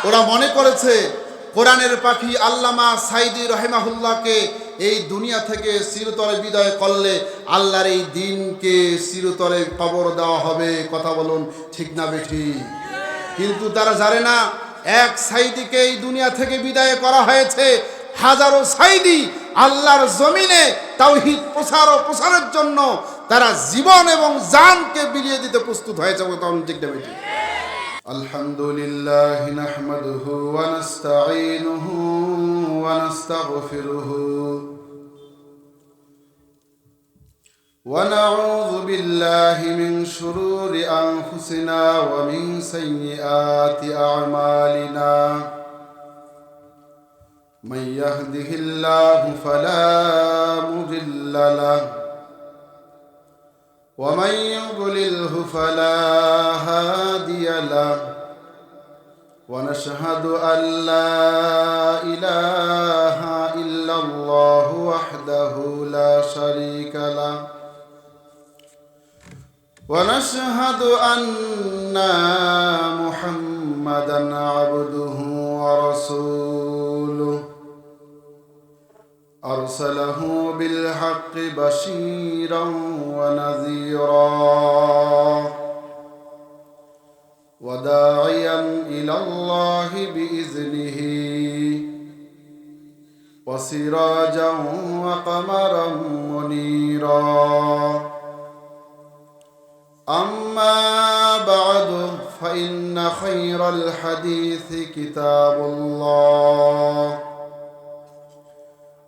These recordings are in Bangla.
ওরা মনে করেছে কোরআনের পাখি আল্লামা সাইদি রহিমাহুল্লাহকে এই দুনিয়া থেকে চিরতরে বিদায় করলে আল্লাহর এই দিনকে চিরতরে কবর দেওয়া হবে। কথা বলুন ঠিক না বেঠিক? কিন্তু তারা জানে না, এক সাইদিকে এই দুনিয়া থেকে বিদায় করা হয়েছে, হাজারো সাইদি আল্লাহর জমিনে তাওহীদ প্রচার ও প্রসারের জন্য তারা জীবন এবং জানকে বিলিয়ে দিতে প্রস্তুত হয়েছে। তখন ঠিক না বেঠিক? আলহামদুলিল্লাহ নাহমাদুহু ওয়া নাস্তাঈনুহু ওয়া নাস্তাগফিরুহু ওয়া নাউযু বিল্লাহি মিন শুরুরি আনফুসিনা ওয়া মিন সাইয়্যাতি আ'মালিনা মান ইয়াহদিহিল্লাহু ফালা মুদিল্লা লাহু ومن يضلله فلا هادي له ونشهد أن لا إله إلا الله وحده لا شريك له ونشهد أن محمدا عبده ورسوله أرسله بالحق بشيرا ونذيرا وداعيا إلى الله بإذنه وسراجا وقمرا منيرا أما بعد فإن خير الحديث كتاب الله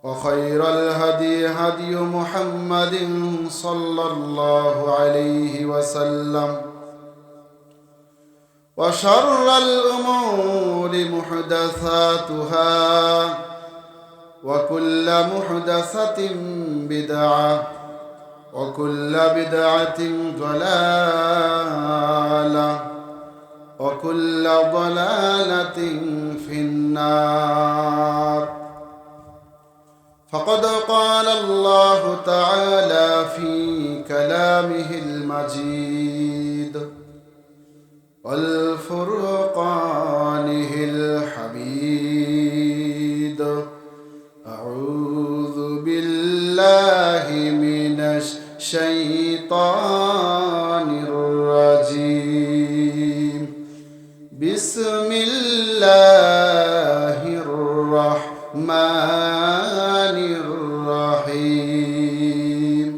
وخير الهدي هدي محمد صلى الله عليه وسلم وشر الأمور محدثاتها وكل محدثة بدعة وكل بدعة ضلالة وكل ضلالة في النار. فقد قال الله تعالى في كلامه المجيد والفرقانه الحميد أعوذ بالله من الشيطان الرجيم بسم الله الرحمن الرحيم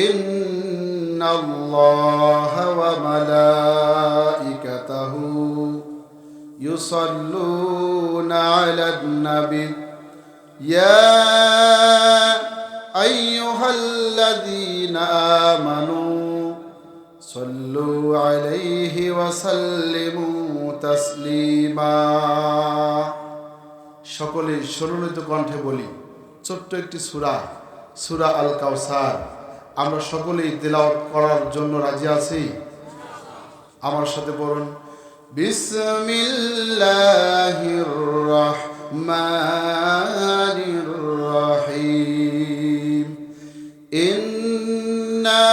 إن الله وملائكته يصلون على النبي يا أيها الذين آمنوا صلوا عليه وسلموا تسليما. সকলে সুরলিত কণ্ঠে বলি ছোট্ট একটি সূরা, সূরা আল কাউসার। আমরা সকলেই তিলাওয়াত করার জন্য রাজি আছি। আমার সাথে পড়ুন, বিসমিল্লাহির রহমানির রহিম। ইন্না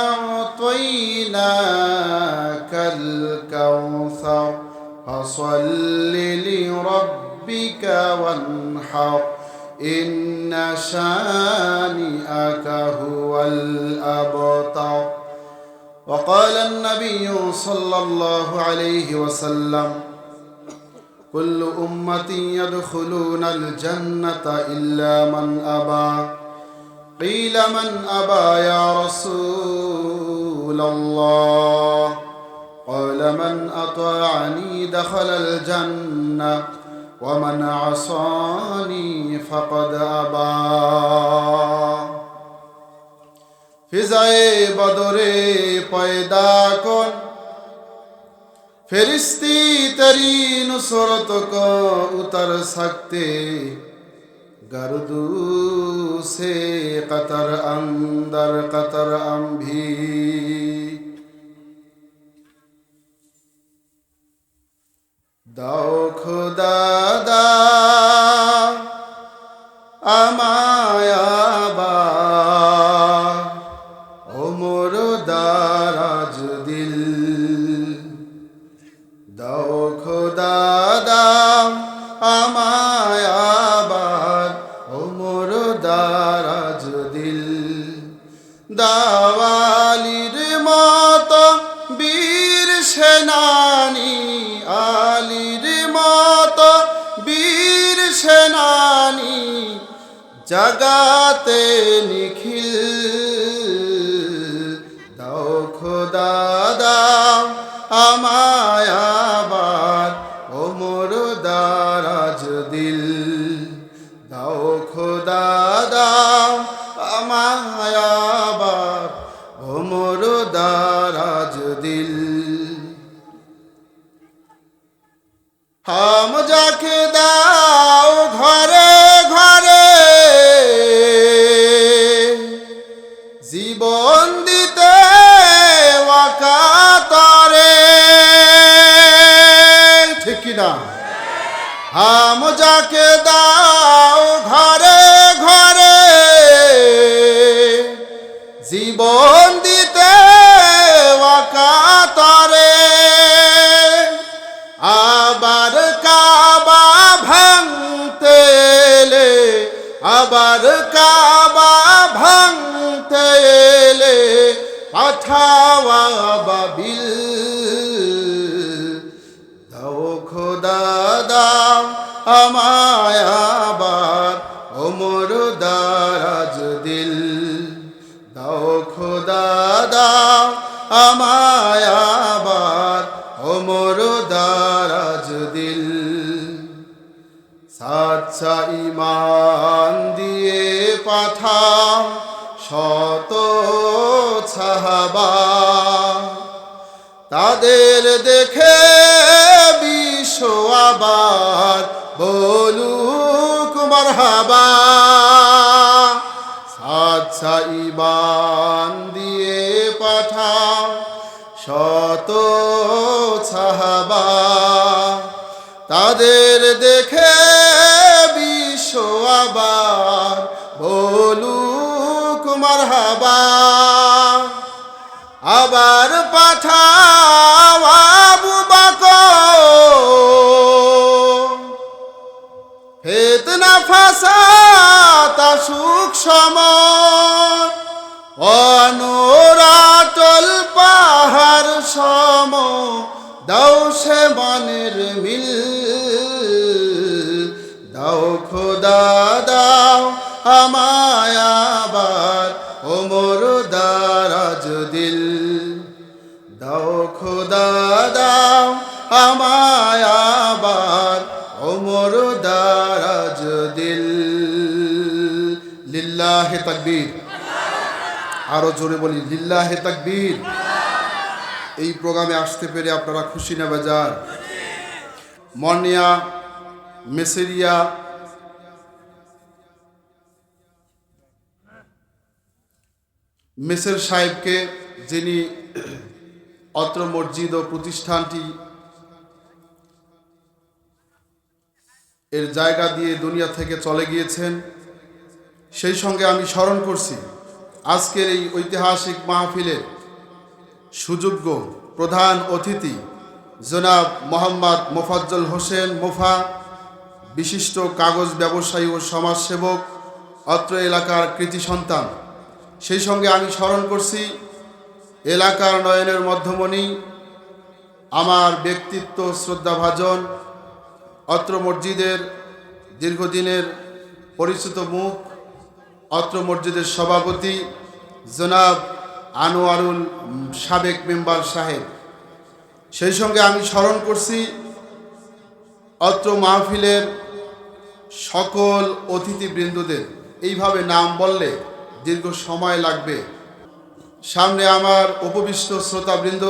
আ'তাইনাকাল কাউসার ফাসাল্লি লিরাব্বিকা ওয়ানহার ইন্না শানিআকা হুয়াল আবতার. وقال النبي صلى الله عليه وسلم كل أمتي يدخلون الجنة إلا من أبى. قيل من أبى يا رسول الله؟ قال من أطاعني دخل الجنة ومن عصاني فقد أبى. ফিজায়ে বদরে পয়দা কর ফেরিস্তি তেরি নুসরত কো উতর সকতে গরদু সে কতর अंदर कतर अम्भी. দাও খোদা দাও আমায় আবার ওমর দারাজ দিল. দাও খোদা দাও আমায় আবার ওমর দারাজ দিল, দাওয়ালির মতো বীর সেনানী, আলীর মতো বীর সেনানী, জাগাতে নিখিল দাও খোদা দাও আমায় আবার ওমর দারাজ দিল, দাও খোদা দাও আমায় আবার ওমর দারাজ দিল। হাম যাকে দাও ঘরে ঘরে জীবন দিতে ওয়াকাতারে, ঠিক কিনা? হাম যাকে দাও ঘরে ঘরে জীবন দিতে ওয়াকাতারে, আবার কাবা ভাঙতে এলে, আবার কাবা ভাঙতে এলে পাঠাওয়া বাবিল, দাও খোদা দাও আমায় আবার ওমর দারাজ দিল, দাও খোদা দাও আমায় আবার ওমর দারাজ দিল। সাচ্চা ঈমান দিয়ে পাঠাও শত সাহাবা, তাদের দেখে বিশ্ব আবার বলুক মারহাবা। সাচ্চা ঈমান দিয়ে পাঠাও শত সাহাবা, তাদের দেখে বিশ্ব আবার বলুক মারহাবা। আবার পাঠাও আবু বকর, ফিতনা ফাসাদ আসুক সমর, অনুরাটল পাহাড় সম দাও সে মনের মিল, দাও খোদা দাও আমায় আবার ওমর দারাজ দিল, দাও খোদা দাও আমায় আবার ওমর দারাজ দিল। লিল্লাহে তাকবীর, আরো জোরে বলি লিল্লাহে তাকবীর। এই প্রোগ্রামে আসতে পেরে আপনারা খুশি না বেজার? মর্নিয়া মেসেরিয়া মেসের সাহেবকে, যিনি অত্র মসজিদ ও প্রতিষ্ঠানটি এর জায়গা দিয়ে দুনিয়া থেকে চলে গিয়েছেন, সেই সঙ্গে আমি স্মরণ করছি আজকের এই ঐতিহাসিক মাহফিলের সুযোগ্য প্রধান অতিথি জনাব মোহাম্মদ মোফাজ্জল হোসেন মোফা, বিশিষ্ট কাগজ ব্যবসায়ী ও সমাজসেবক, অত্র এলাকার কৃতি সন্তান। সেই সঙ্গে আমি স্মরণ করছি এলাকার নয়নের মধ্যমণি, আমার ব্যক্তিত্ব শ্রদ্ধাভাজন, অত্র মসজিদের দীর্ঘদিনের পরিচিত মুখ, অত্র মসজিদের সভাপতি জনাব আনোয়ারুল সাবেক মেম্বার সাহেব। সেই সঙ্গে আমি স্মরণ করছি অত্র মাহফিলের সকল অতিথিবৃন্দদের। এইভাবে নাম বললে দীর্ঘ সময় লাগবে। সামনে আমার উপবিষ্ট শ্রোতাবৃন্দ,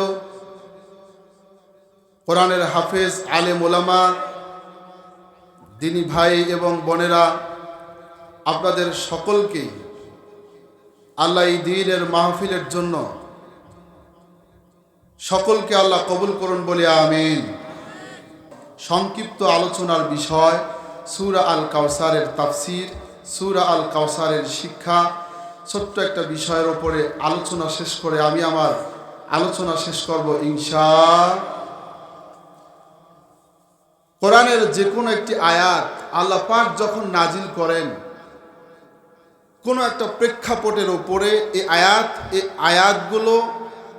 কোরআনের হাফেজ, আলেম ওলামা, দিনী ভাই এবং বোনেরা, আপনাদের সকলকে আল্লাহ এই দ্বীনের মাহফিলের জন্য সকলকে আল্লাহ কবুল করুন বলে আমিন। সংক্ষিপ্ত আলোচনার বিষয় সূরা আল কাউসারের তাফসির, সূরা আল কাউসারের শিক্ষা। ছোট্ট একটা বিষয়ের ওপরে আলোচনা শেষ করে আমি আমার আলোচনা শেষ করব ইনশাআল্লাহ। কোরআনের যে কোনো একটি আয়াত আল্লাহ পাক যখন নাজিল করেন কোনো একটা প্রেক্ষাপটের উপরে এই আয়াতগুলো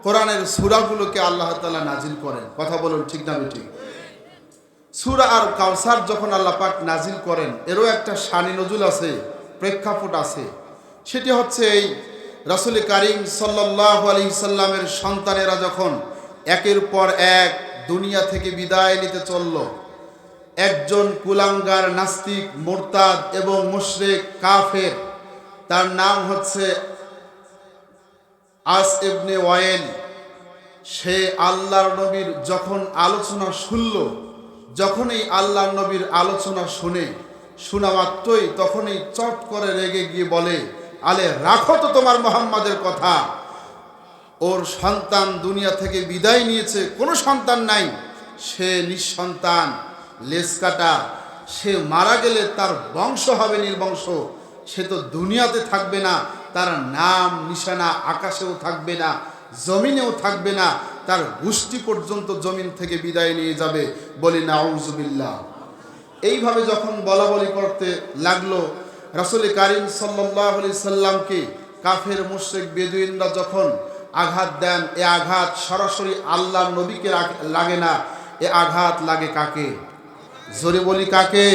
কোরআনের সূরাগুলোকে আল্লাহ তাআলা নাজিল করেন। কথা বলুন, ঠিক না বেঠিক? সূরা আর কাউসার যখন আল্লাহ পাক নাজিল করেন এরও একটা শানি নজুল আছে, প্রেক্ষাপট আছে। সেটি হচ্ছে এই রাসূল কারীম সাল্লাল্লাহু আলাইহি সাল্লামের সন্তানেরা যখন একের পর এক দুনিয়া থেকে বিদায় নিতে চলল, একজন কুলাঙ্গার নাস্তিক, মুরতাদ এবং মুশরিক কাফের, তার নাম হচ্ছে আস ইবনে ওয়াইল। সে আল্লাহর নবীর যখন আলোচনা শুনল, যখনই আল্লাহর নবীর আলোচনা শোনা মাত্রই তখনই চট করে রেগে গিয়ে বলে, আলে রাখো তো তোমার মুহাম্মাদের কথা। ওর সন্তান দুনিয়া থেকে বিদায় নিয়েছে, কোনো সন্তান নাই, সে নিঃসন্তান, লেজ কাটা, সে মারা গেলে তার বংশ হবে নির্বংশ, সে তো দুনিয়াতে থাকবে না, তার নাম নিশানা আকাশেও থাকবে না, জমিনেও থাকবে না, তার গোষ্ঠী পর্যন্ত জমিন থেকে বিদায় নিয়ে যাবে। বলি নাউজুবিল্লাহ। এইভাবে যখন বলাবলি করতে লাগলো, রাসূল কারীম সাল্লাল্লাহু আলাইহি সাল্লামকে কাফের মুশরিক বেদুইনরা যখন আঘাত দেন, এ আঘাত সরাসরি আল্লাহর নবীকে লাগে না, এ আঘাত লাগে কাকে? জোরে বলি কাকে?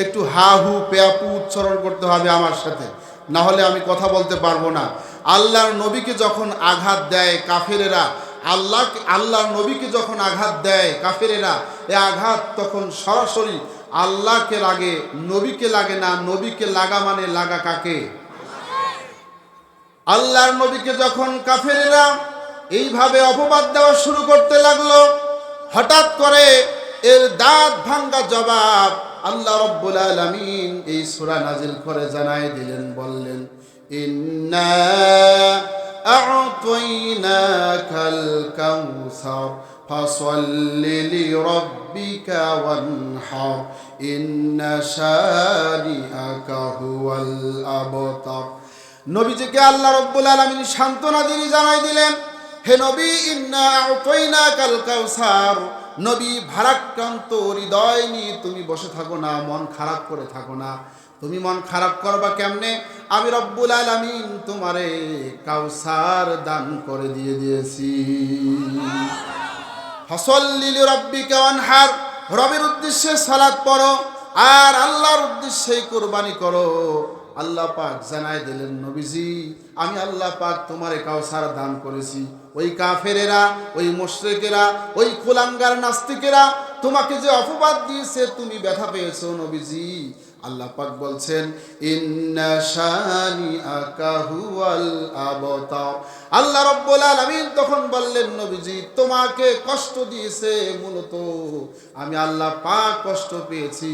একটু হা হু পেয়াপু উচ্চারণ করতে হবে আমার সাথে, না হলে আমি কথা বলতে পারবো না। আল্লাহর নবীকে যখন আঘাত দেয় কাফেরেরা, আল্লাহর নবীকে যখন আঘাত দেয় কাফেরেরা, এ আঘাত তখন সরাসরি আল্লাহকে লাগে, নবীকে লাগে না। নবীকে লাগা মানে লাগা কাকে? আল্লাহর নবীকে যখন কাফেরেরা এইভাবে অপবাদ দেওয়া শুরু করতে লাগলো, হঠাৎ করে এর দাঁত ভাঙ্গা জবাব আল্লাহ রাব্বুল আলামিন এই সূরা নাজিল করে জানায় দিলেন, বললেন, ইন্না আ'তাইনাকাল কাউসার ফাসাল্লি লিরাব্বিকা ওয়ানহার ইন্না শানিআকা হুয়াল আবতার। নবীজিকে আল্লাহ রাব্বুল আলামিন সান্ত্বনা দিয়ে জানাই দিলেন, হে নবী, ইন্না আ'তাইনাকাল কাউসার, নবী ভারাক্রান্ত হৃদয় নিয়ে তুমি বসে থাকো না, মন খারাপ করে থাকো না। তুমি মন খারাপ করবা কেমনে? আমি রব্বুল আলামিন তোমারে কাউসার দান করে দিয়েছি। ফাসাল্লি লিরাব্বিকা ওয়ানহার, রবের উদ্দেশ্যে সালাত পড়ো আর আল্লাহর উদ্দেশ্যে কুরবানি করো। আল্লাহ পাক জানাই দিলেন, নবীজি আমি আল্লাহ পাক তোমারে কাউসার দান করেছি। ওই কাফেরেরা, ওই মুশরিকেরা, ওই কুলাঙ্গার নাস্তিকেরা তোমাকে যে অপবাদ দিয়েছে তুমি ব্যথা পেয়েছো নবীজি। আল্লাহ পাক বলছেন, ইন্না শানিআকা হুয়াল আবতার। আল্লাহ রাব্বুল আলামিন তখন বললেন, নবীজি তোমাকে কষ্ট দিয়েছে মূলত আমি আল্লাহ পাক কষ্ট পেয়েছি।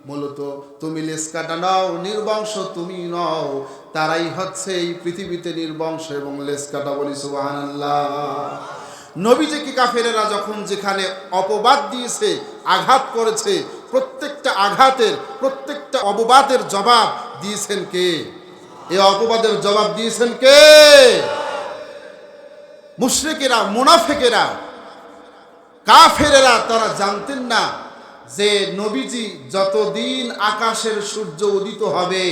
মূলত তুমি লেজ কাটা নাও, নির্বংশ তুমি নও, তারাই হচ্ছে এই পৃথিবীতে নির্বংশ এবং লেজ কাটা। বলি সুবহানাল্লাহ। নবীজিকে কাফেরেরা যখন যেখানে অপবাদ দিয়েছে, আঘাত করেছে, প্রত্যেকটা আঘাতের, প্রত্যেকটা অপবাদের জবাব দিয়েছেন কে? এই অপবাদের জবাব দিয়েছেন কে? মুশরিকেরা, মুনাফিকেরা, কাফেরেরা। তারা জানতেন না যে নবীজি যতদিন আকাশের সূর্য উদিত হবে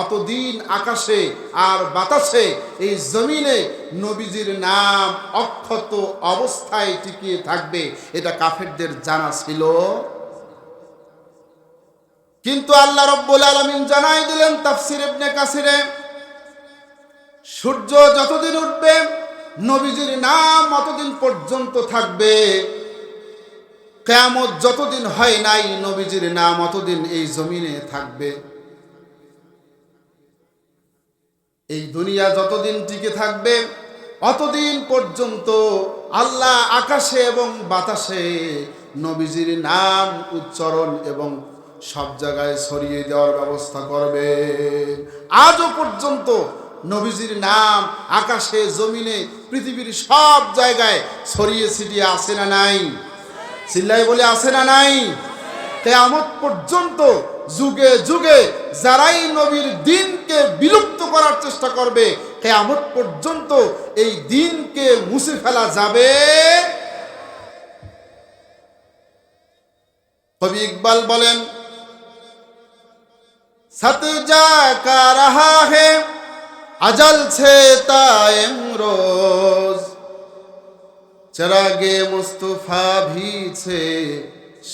অতদিন আকাশে আর বাতাসে এই জমিনে নবীজির নাম অক্ষত অবস্থায় টিকিয়ে থাকবে। এটা কাফেরদের জানা ছিল। কিন্তু আল্লাহ রাব্বুল আলামিন জানাই দিলেন তাফসীর ইবনে কাসিরে, সূর্য যতদিন উঠবে নবীজির নাম অতদিন পর্যন্ত থাকবে। কিয়ামত যতদিন হয় নাই নবীজির নাম অতদিন এই জমিনে থাকবে। এই দুনিয়া যতদিন টিকে থাকবে অতদিন পর্যন্ত আল্লাহ আকাশে এবং বাতাসে নবীজির নাম উচ্চারণ এবং সব জায়গায় ছড়িয়ে দেওয়ার ব্যবস্থা করবে। আজও পর্যন্ত নবীজির নাম আকাশে, জমিনে, পৃথিবীর সব জায়গায় ছড়িয়ে ছিটিয়ে আছে না নাই? চিল্লাই বলে আছে না নাই? কিয়ামত পর্যন্ত যুগে যুগে যারাই নবীর দ্বীনকে বিলুপ্ত করার চেষ্টা করবে, কিয়ামত পর্যন্ত এই দ্বীনকে মুছে ফেলা যাবে। কবি ইকবাল বলেন, सत जाका रहा है अजल से तायम रोज, चरागे मुस्तफा भी छे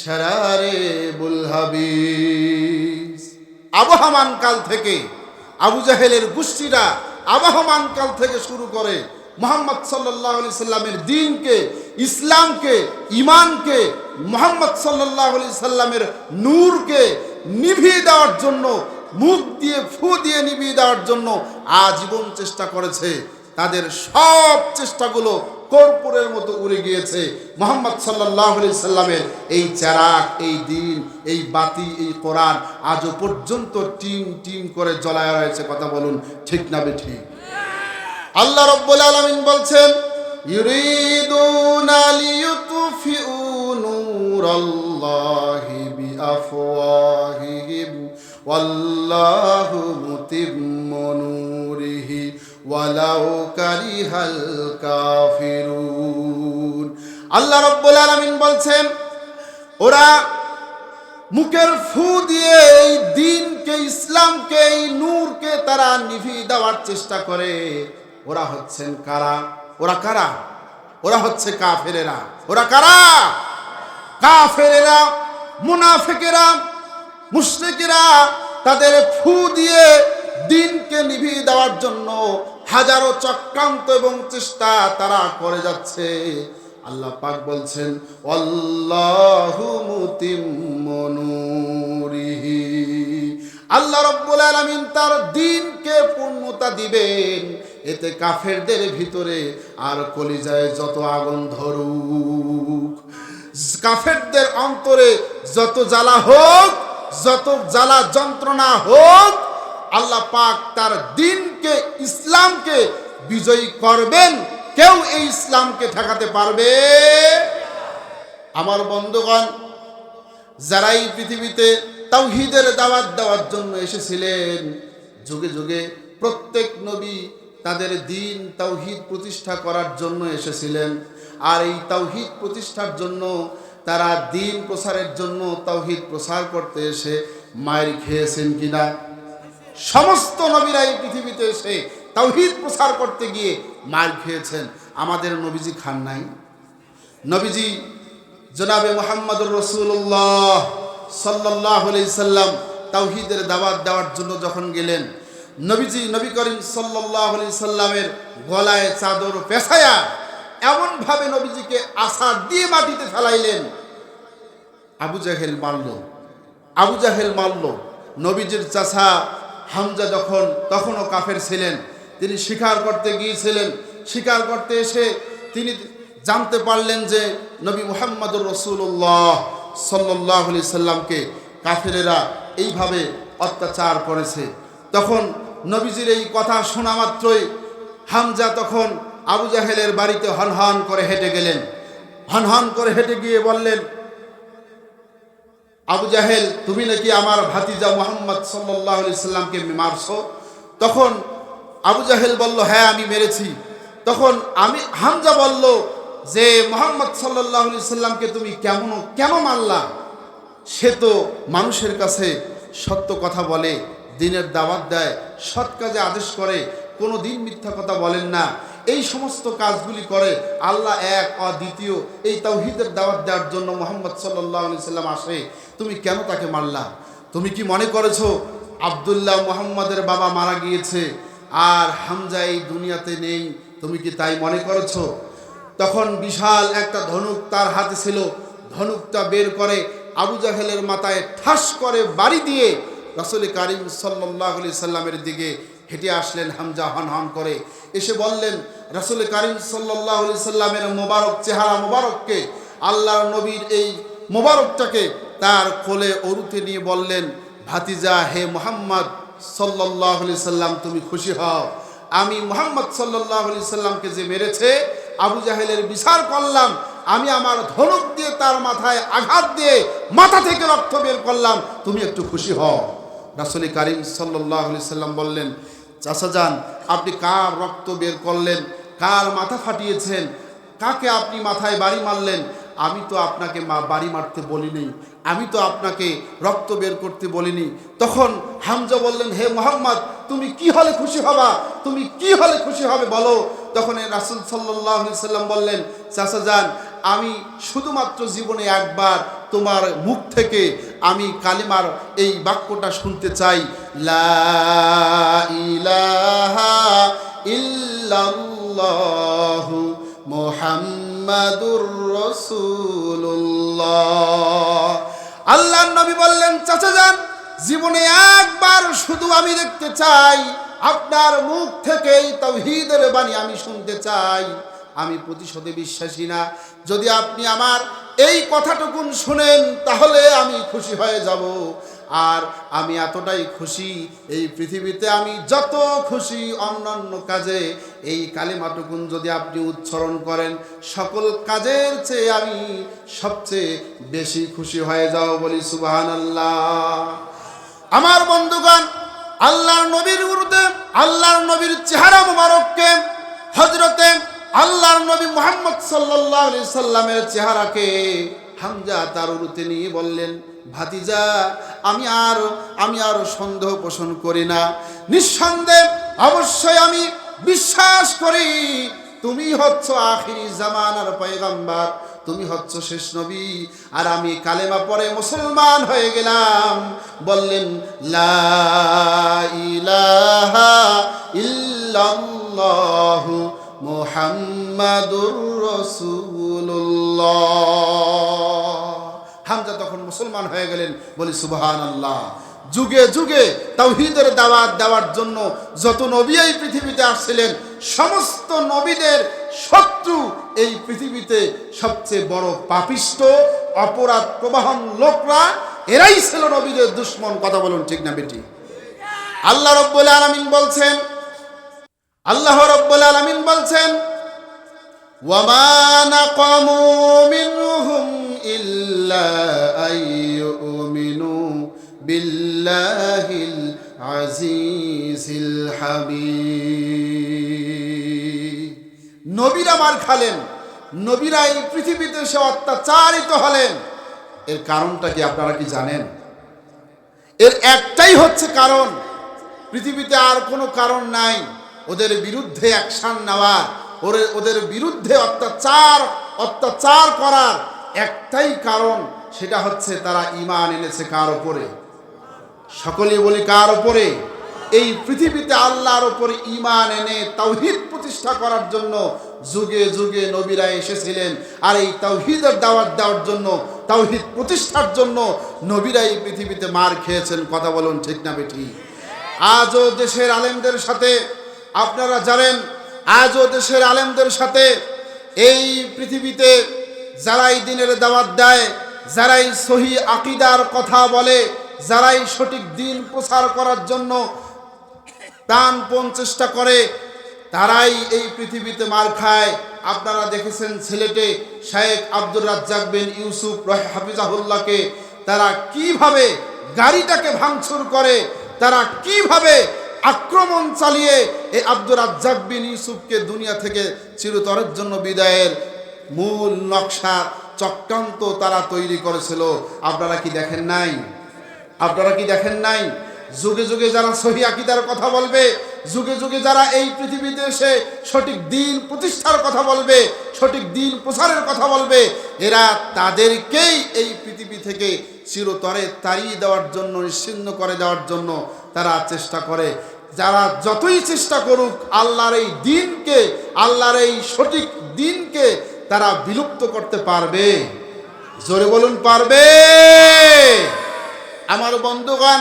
शरारे बुलहाबिस। আবহমান কাল থেকে আবু জাহেলের গোষ্ঠীরা আবহমান কাল থেকে শুরু করে মুহাম্মদ সাল্লাল্লাহু আলাইহি সাল্লামের দ্বীনকে, ইসলামকে, ঈমানকে, মুহাম্মদ সাল্লাল্লাহু আলাইহি সাল্লামের নূরকে নিভিয়ে দেওয়ার জন্য, মুখ দিয়ে ফু দিয়ে নিভিয়ে দেওয়ার জন্য আজীবন চেষ্টা করেছে। তাদের সব চেষ্টাগুলো কর্পূরের মতো উড়ে গিয়েছে। মুহাম্মদ সাল্লাল্লাহু আলাইহি সাল্লামের এই চেরাগ, এই দ্বীন, এই বাতি, এই কোরআন আজও পর্যন্ত টিম টিম করে জ্বলায় রয়েছে। কথা বলুন, ঠিক না বেঠিক? আল্লাহ রাব্বুল আলামিন বলছেন, ইউরিদুনা লিইউতফিউ নূরাল্লাহি বিআফওয়াহিহিম ওয়াল্লাহু মুতিম্মু নূরিহি ওয়ালাউ কারিহাল কাফিরুন। আল্লাহ রাব্বুল আলামিন বলছেন, ওরা মুখের ফু দিয়ে এই দ্বীনকে, ইসলামকে, এই নূরকে তারা নিভিয়ে দেওয়ার চেষ্টা করে। ওরা হচ্ছেন কারা? ওরা কারা? ওরা হচ্ছে কাফেরেরা। ওরা কারা? কাফেরেরা, মুনাফিকেরা, মুশরিকেরা। তাদের ফু দিয়ে দ্বীনকে নিভিয়ে দেওয়ার জন্য হাজারো চক্রান্ত এবং চেষ্টা তারা করে যাচ্ছে। আল্লাহ পাক বলছেন, আল্লাহু মুতিম্মু নূরিহি, আল্লাহ রাব্বুল আলামিন তার দ্বীনকে পূর্ণতা দিবেন। এতে কাফেরদের ভিতরে আর কলিজায় যত আগুন ধরুক, কাফেরদের অন্তরে যত জ্বালা হোক, যত জ্বালা যন্ত্রণা হোক, আল্লাহ পাক তার দ্বীনকে, ইসলামকে বিজয়ী করবেন। কেউ এই ইসলামকে ঠেকাতে পারবে? আমার বন্ধুগণ, যারা এই পৃথিবীতে তাওহীদের দাওয়াত দেওয়ার জন্য এসেছিলেন, যুগে যুগে প্রত্যেক নবী তাদের দ্বীন, তাওহীদ প্রতিষ্ঠা করার জন্য এসেছিলেন। আর এই তাওহীদ প্রতিষ্ঠার জন্য, তারা দ্বীন প্রসারের জন্য তাওহীদ প্রসার করতে এসে মায়ের খেয়েছেন কিনা? সমস্ত নবীরা এই পৃথিবীতে এসে তাওহীদ প্রসার করতে গিয়ে মার খেয়েছেন। আমাদের নবীজি খান নাই? নবীজি জনাবে মুহাম্মদুর রাসূলুল্লাহ সাল্লাল্লাহু আলাইহি সাল্লাম তাওহীদের দাওয়াত দেওয়ার জন্য যখন গেলেন, নবীজি, নবী করিম সাল্লাল্লাহু আলাইহি সাল্লামের গলায় চাদর পেঁচায়া এমন ভাবে নবীজিকে আছাড় দিয়ে মাটিতে ফেলাইলেন। আবু জাহেল মারল, আবু জাহেল মারল। নবীজির চাচা হামজা তখনও কাফের ছিলেন, তিনি শিকার করতে গিয়েছিলেন। শিকার করতে এসে তিনি জানতে পারলেন যে নবী মুহাম্মদুর রাসূলুল্লাহ সাল্লাল্লাহু আলাইহি সাল্লামকে কাফেরেরা এইভাবে অত্যাচার করেছে। তখন নবীজির এই কথা শোনা মাত্রই হামজা তখন আবু জাহেলের বাড়িতে হনহন করে হেঁটে গেলেন। হনহন করে হেঁটে গিয়ে বললেন, আবু জাহেল, তুমি নাকি আমার ভাতিজা মুহাম্মদ সাল্লাল্লাহু আলাইহি সাল্লামকে মারছো? তখন আবু জাহেল বলল, হ্যাঁ আমি মেরেছি। তখন হামজা বলল যে, মুহাম্মদ সাল্লাল্লাহু আলাইহি সাল্লামকে তুমি কেন মারলা? সে তো মানুষের কাছে সত্য কথা বলে, দ্বীনের দাওয়াত দেয়, সৎ কাজে আদেশ করে, কোনো দিন মিথ্যা কথা বলেন না। এই সমস্ত কাজগুলি করে। আল্লাহ এক, অদ্বিতীয়, এই তাওহীদের দাওয়াত দেওয়ার জন্য মুহাম্মদ সাল্লাল্লাহু আলাইহি সাল্লাম আসে, তুমি কেন তাকে মারলা? তুমি কি মনে করেছো আব্দুল্লাহ মুহাম্মাদের বাবা মারা গিয়েছে আর হামজা এই দুনিয়াতে নেই? তুমি কি তাই মনে করেছো? তখন বিশাল একটা ধনুক তার হাতে ছিল। ধনুকটা বের করে আবু জাহেলের মাথায় ঠাস করে বাড়ি দিয়ে রাসূল কারীম সাল্লাল্লাহু আলাইহি সাল্লামের দিকে হেঁটে আসলেন হামজা হনহন করে। এসে বললেন, রাসূল কারীম সাল্লাল্লাহু আলাইহি সাল্লামের মোবারক চেহারা মোবারককে, আল্লাহর নবীর এই মোবারকটাকে তার কোলে অরুতে নিয়ে বললেন, ভাতিজা, হে মুহাম্মদ সাল্লাল্লাহু আলাইহি সাল্লাম, তুমি খুশি হও। আমি মুহাম্মদ সাল্লাল্লাহু আলাইহি সাল্লামকে যে মেরেছে, আবু জাহেলের বিচার করলাম, আমি আমার ধনুক দিয়ে তার মাথায় আঘাত দিয়ে মাথা থেকে রক্ত বের করলাম, তুমি একটু খুশি হও। রাসূল কারীম সাল্লাল্লাহু আলাইহি সাল্লাম বললেন, চাচা যান, আপনি কার রক্ত বের করলেন? কার মাথা ফাটিয়েছেন? কাকে আপনি মাথায় বাড়ি মারলেন? আমি তো আপনাকে বাড়ি মারতে বলিনি, আমি তো আপনাকে রক্ত বের করতে বলিনি। তখন হামজা বললেন, হে মুহাম্মদ, তুমি কি হলে খুশি হবা, তুমি কি হলে খুশি হবে বলো। তখন রাসূল সাল্লাল্লাহু আলাইহি সাল্লাম বললেন, চাচা যান, আমি শুধুমাত্র জীবনে একবার তোমার মুখ থেকে আমি কালিমার এই বাক্যটা শুনতে চাই, লা ইলাহা ইল্লাল্লাহু মুহাম্মাদুর রাসূলুল্লাহ। আল্লাহর নবী বললেন, চাচা যান, জীবনে একবার শুধু আমি দেখতে চাই, আপনার মুখ থেকে এই তাওহীদের বাণী আমি শুনতে চাই। আমি প্রতিশোধে বিশ্বাসী না, যদি আপনি আমার এই কথাটুকুন শুনেন তাহলে আমি খুশি হয়ে যাব। আর আমি এতটাই খুশি, এই পৃথিবীতে আমি যত খুশি অন্যান্য কাজে, এই কালিমাটুকুন যদি আপনি উচ্চারণ করেন, সকল কাজের চেয়ে আমি সবচেয়ে বেশি খুশি হয়ে যাও। বলি সুবহানাল্লাহ। আমার বন্ধুগণ, আল্লাহর নবীর উরুতে, আল্লাহর নবীর চেহারা মুবারককে, হযরতে আল্লাহর নবী মুহাম্মদ সাল্লাল্লাহু আলাইহি সাল্লামের চেহারাকে হামজা তার উরুতে নিয়ে বললেন, ভাতিজা, আমি আর সন্দেহ পোষণ করি না, নিঃসন্দেহে অবশ্যই আমি বিশ্বাস করি তুমি হচ্ছ আখিরি জামানার পয়গম্বর, তুমি হচ্ছ শেষ নবী। আর আমি কালেমা পড়ে মুসলমান হয়ে গেলাম। বললেন, লা ইলাহা ইল্লাল্লাহু মুহাম্মাদুর রাসূলুল্লাহ। হামজা তখন মুসলমান হয়ে গেলেন। বলি সুবহানাল্লাহ। যুগে যুগে তাওহীদের দাওয়াত দেওয়ার জন্য যত নবী এই পৃথিবীতে আসছিলেন, সমস্ত নবীদের শত্রু এই পৃথিবীতে সবচেয়ে বড় পাপিষ্ট, অপরাধ প্রবাহন লোকরা, এরাই ছিল নবীদের দুশমন। কথা বলুন ঠিক না বেটি? আল্লাহ রাব্বুল আলামিন বলছেন, ওয়া মা নাকামু মিনহুম ইল্লা আইয়ুমিনু বিল্লাহিল আজিজিল হাবিব। নবীরা মার খালেন, নবীরা এই পৃথিবীতে সে অত্যাচারিত হলেন। এর কারণটা কি আপনারা কি জানেন? এর একটাই হচ্ছে কারণ, পৃথিবীতে আর কোনো কারণ নাই। ওদের বিরুদ্ধে অ্যাকশন নেওয়ার, ওদের বিরুদ্ধে অত্যাচার করার একটাই কারণ, সেটা হচ্ছে তারা ঈমান এনেছে কার উপরে? সকলেই বলি কার উপরে? এই পৃথিবীতে আল্লাহর উপরে ঈমান এনে তাওহীদ প্রতিষ্ঠা করার জন্য যুগে যুগে নবীরা এসেছিলেন। আর এই তাওহীদের দাওয়াত দেওয়ার জন্য, তাওহীদ প্রতিষ্ঠার জন্য নবীরা এই পৃথিবীতে মার খেয়েছেন। কথা বলুন ঠিক না বেঠি? আজও দেশের আলেমদের সাথে, আপনারা জানেন, আজও দেশের আলেমদের সাথে এই পৃথিবীতে যারাই দিনের দাওয়াত দেয়, যারাই সহি আকীদার কথা বলে, যারাই সঠিক দিন প্রচার করার জন্য প্রাণপণ চেষ্টা করে, তারাই এই পৃথিবীতে মার খায়। আপনারা দেখেছেন সিলেটে শেখ আব্দুর রাজ্জাক বিন ইউসুফ হাফিজাহুল্লাহকে তারা কিভাবে গাড়িটাকে ভাঙচুর করে, তারা কিভাবে আক্রমণ চালিয়ে এই আব্দুর রাজ্জাক বিন ইউসুফকে দুনিয়া থেকে চিরতরের জন্য বিদায়ের মূল নকশা চক্রান্ত তারা তৈরি করেছিল। আপনারা কি দেখেন নাই? আপনারা কি দেখেন নাই? যুগে যুগে যারা সহি আকীদার কথা বলবে, যুগে যুগে যারা এই পৃথিবীতে এসে সঠিক দিন প্রতিষ্ঠার কথা বলবে, সঠিক দিন প্রচারের কথা বলবে, এরা তাদেরকেই এই পৃথিবী থেকে চিরতরে তাড়িয়ে দেওয়ার জন্য, নিশ্চিহ্ন করে দেওয়ার জন্য তারা চেষ্টা করে। যারা যতই চেষ্টা করুক, আল্লাহর এই দিনকে, আল্লাহর এই সঠিক দিনকে তারা বিলুপ্ত করতে পারবে? জোরে বলুন, পারবে? আমার বন্ধুগণ,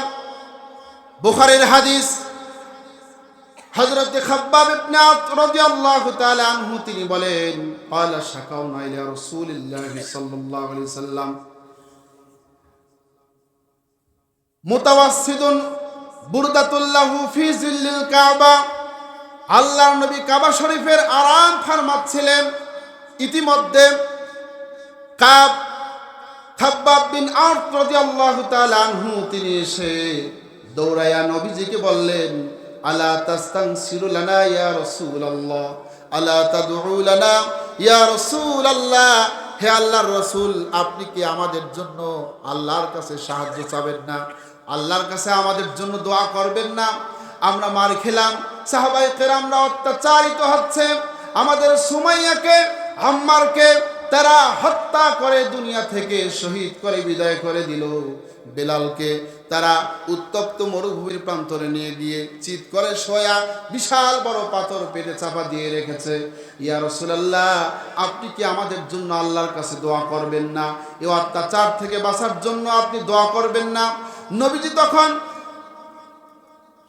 বুখারীর হাদিস, হযরত খাব্বাব ইবনে আত রাদিয়াল্লাহু তাআলা আনহু তিনি বলেন, ক্বালা শাকাউনা ইলা রাসূলিল্লাহি সাল্লাল্লাহু আলাইহি ওয়াসাল্লাম মুতাওয়াসসিদুন বুরদাতুল্লাহু ফি জিল্লিল কাবা। আল্লাহর নবী কাবা শরীফের আরাম ফরমাচ্ছিলেন। ইতিমধ্যে খাব্বাব বিন আত রাদিয়াল্লাহু তাআলা আনহু তিনি এসে দৌড়ায়া নবীজিকে বললেন, আলা তাস্তানসিরু লানা ইয়া রাসূলুল্লাহ, আলা তাদউ লানা ইয়া রাসূলুল্লাহ। হে আল্লাহর রসুল, আপনি কি আমাদের জন্য আল্লাহর কাছে সাহায্য চাবেন না? আল্লাহর কাছে আমাদের জন্য দোয়া করবেন না? আমরা মার খেলাম, সাহাবায়ে কেরামরা অত্যাচারিত হচ্ছে, আমাদের সুমাইয়াকে, আম্মারকে তারা হত্যা করে দুনিয়া থেকে শহীদ করে বিদায় করে দিল। বেলালকে তারা উত্তপ্ত মরুভূমির প্রান্তরে নিয়ে গিয়ে চিৎ করে শোয়া বিশাল বড় পাথর পেটে চাপা দিয়ে রেখেছে। ইয়া রাসূলুল্লাহ, আপনি কি আমাদের জন্য আল্লাহর কাছে দোয়া করবেন না? এই অত্যাচার থেকে বাঁচার জন্য আপনি দোয়া করবেন না? নবীজি তখন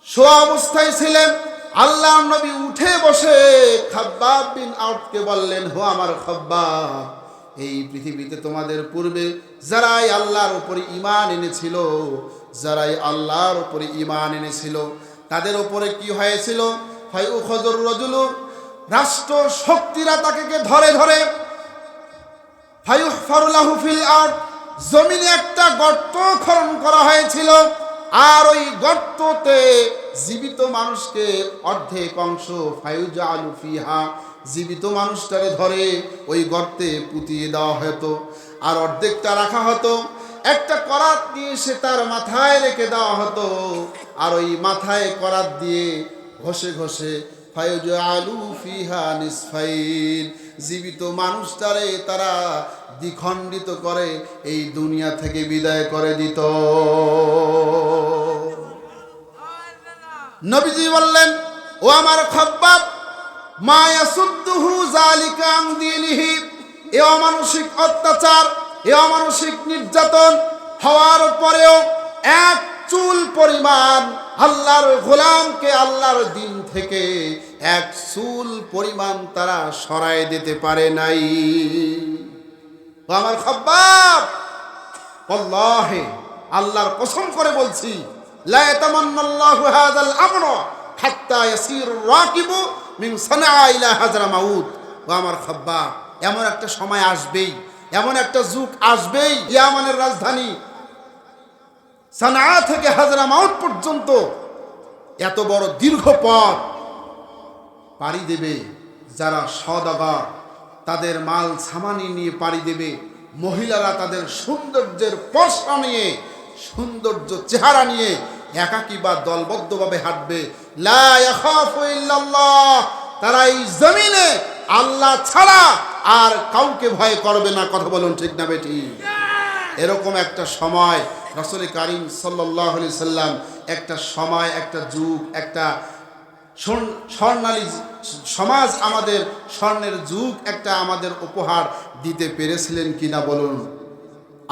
শোয়া অবস্থায় ছিলেন। আল্লাহ নবী উঠে বসে খাব্বাব বিন আউফকে বললেন, হো আমার খাব্বাব, এই পৃথিবীতে তোমাদের পূর্বে যারাই আল্লাহর উপরে ঈমান এনেছিল, যারাই আল্লাহর উপরে ঈমান এনেছিল তাদের উপরে কি হয়েছিল? ফায়ুখযুর রাজুলু, রাষ্ট্র শক্তিরা তাকে ধরে ধরে ফায়ুহফারু লাহু ফিল আরদ, জমিনে একটা গর্ত খনন করা হয়েছিল, আর ওই গর্ততে জীবিত মানুষকে অর্ধেক অংশ ফায়ুজালু ফিহা, জীবিত মানুষটারে ধরে ওই গর্তে পুঁতিয়ে দেওয়া হতো, আর অর্ধেকটা রাখা হতো একটা করাত দিয়ে, সে তার মাথায় রেখে দেওয়া হতো, আর ওই মাথায় করাত দিয়ে ঘষে ঘষে ফায়ুজালু ফিহা নিসফাইন, জীবিত মানুষটারে তারা দ্বিখণ্ডিত করে এই দুনিয়া থেকে বিদায় করে দিত। নবীজি বললেন, ও আমার খাব্বাব, মা ইয়াসুদ্দুহু যালিকা আন দীনিহি, এ অমানসিক অত্যাচার, এ অমানসিক নির্যাতন হওয়ার পরেও এক চুল পরিমাণ আল্লাহর গোলামকে আল্লাহর দিন থেকে এক চুল পরিমাণ তারা সরায় দিতে পারে নাই। ও আমার খাব্বাব, আল্লাহে, আল্লাহর কসম করে বলছি, লা ইয়াতামান্নাল্লাহু হাযাল আমরা হাত্তা ইয়াসিরুর রাকিবু মিন সানআ ইলা হাজরামাউত। ও আমার খাব্বাব, এমন একটা সময় আসবেই, এমন একটা যুগ আসবেই, ইয়ামানের রাজধানী সানআ থেকে হাজরামাউত পর্যন্ত এত বড় দীর্ঘ পথ পাড়ি দেবে যারা সওদাগর, তাদের মাল সামানি নিয়ে পাড়ি দেবে, মহিলারা তাদের সৌন্দর্যের পর্সা নিয়ে, সৌন্দর্য চেহারা নিয়ে একাকী বা দলবদ্ধভাবে হাঁটবে। লা ইয়াখাফু ইল্লাল্লাহ, তারা এই জমিনে আল্লাহ ছাড়া আর কাউকে ভয় করবে না। কথা বলুন ঠিক না বেটি? এরকম একটা সময় রাসূল কারীম সাল্লাল্লাহু আলাইহি সাল্লাম একটা সময়, একটা যুগ, একটা স্বর্ণালী সমাজ, আমাদের স্বর্ণের যুগ একটা আমাদের উপহার দিতে পেরেছিলেন কিনা বলুন?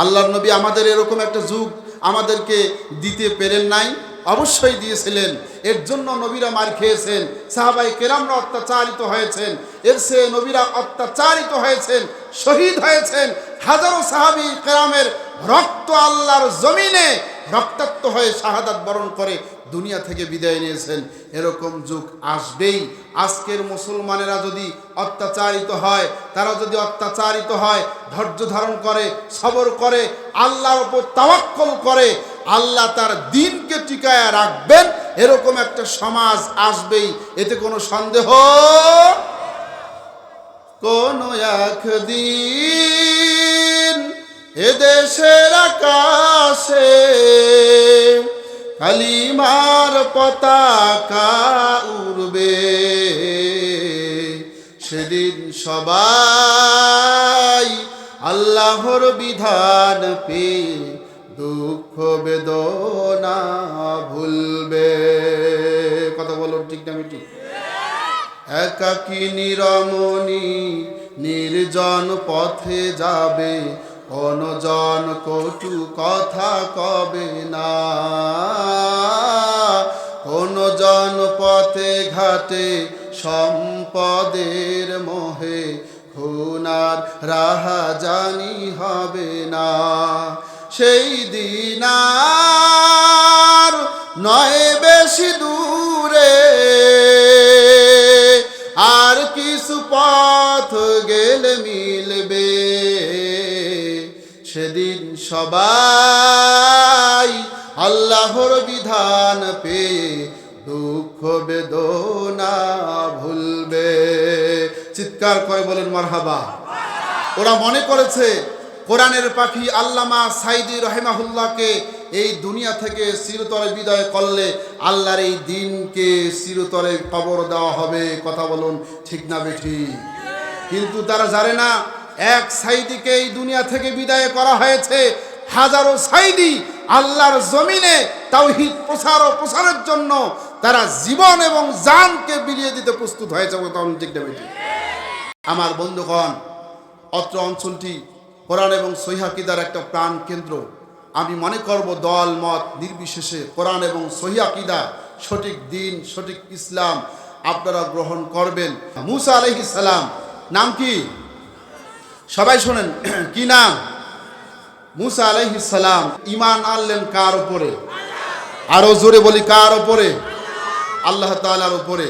আল্লাহর নবী আমাদের এরকম একটা যুগ আমাদেরকে দিতে পেরেন নাই? অবশ্যই দিয়েছিলেন। এর জন্য নবীরা মার খেয়েছেন, সাহাবায়ে কেরামরা অত্যাচারিত হয়েছেন, এর সে নবীরা অত্যাচারিত হয়েছেন, শহীদ হয়েছেন, হাজারো সাহাবী কেরামের রক্ত আল্লাহর জমিনে রক্তাক্ত হয়ে শাহাদাত বরণ করে দুনিয়া থেকে বিদায় নিয়েছেন। এরকম যুগ আসবেই। আজকের মুসলমানেরা যদি অত্যাচারিত হয়, তারা যদি অত্যাচারিত হয়, ধৈর্য ধারণ করে, সবর করে, আল্লাহর উপর তাওয়াক্কুল করে, আল্লাহ তার দ্বীনকে টিকায় রাখবেন, এরকম একটা সমাজ আসবেই, এতে কোনো সন্দেহ। কোন একদিন এদেশের আকাশে কালিমার পতাকা উড়বে, সেদিন সবাই আল্লাহর বিধান পেয়ে দুঃখ বেদনা ভুলবে। কথা বলুন ঠিক না বেটি? একাকী নিরমণি নির্জন পথে যাবে, অনজন কটু কথা কবে না, অনজন পথে ঘাটে সম্পদের মোহে খুনার রাহা জানি হবে না। সেই দিন আর নয় বেশি দূরে, আর কিছু পথ গেলে মিলবে, সেদিন সবাই আল্লাহর বিধান পেয়ে দুঃখ বেদনা ভুলবে। চিৎকার করে বলেন মারহাবা। ওরা মনে করেছে কোরআনের পাখি আল্লামা সাইদি রহিমাহুল্লাহকে এই দুনিয়া থেকে চিরতরে বিদায় করলে আল্লাহর এই দিনকে চিরতরে কবর দেওয়া হবে। কথা বলুন ঠিক না বেঠিক? কিন্তু তারা জানে না, এক সাইদিকে এই দুনিয়া থেকে বিদায় করা হয়েছে, হাজারো সাইদি আল্লাহর জমিনে তাওহীদ প্রচার ও প্রসারের জন্য তারা জীবন এবং জানকে বিলিয়ে দিতে প্রস্তুত হয়েছে। ঠিক না বেঠিক? আমার বন্ধুগণ, অত্র অঞ্চলটি কোরআন এবং সহিহ আকীদার একটা প্রাণ কেন্দ্র। আমি মনে করব দল মত নির্বিশেষে কোরআন এবং সহিহ আকীদা, সঠিক দিন, সঠিক ইসলাম আপনারা গ্রহণ করবেন। মুসা আলাইহিস সালাম, নাম কি? সবাই শোনেন, কি নাম? মুসা আলাইহিস সালাম ঈমান আনলেন কার উপরে? আরো জোরে বলি, কার উপরে? আল্লাহ তাআলার উপরে।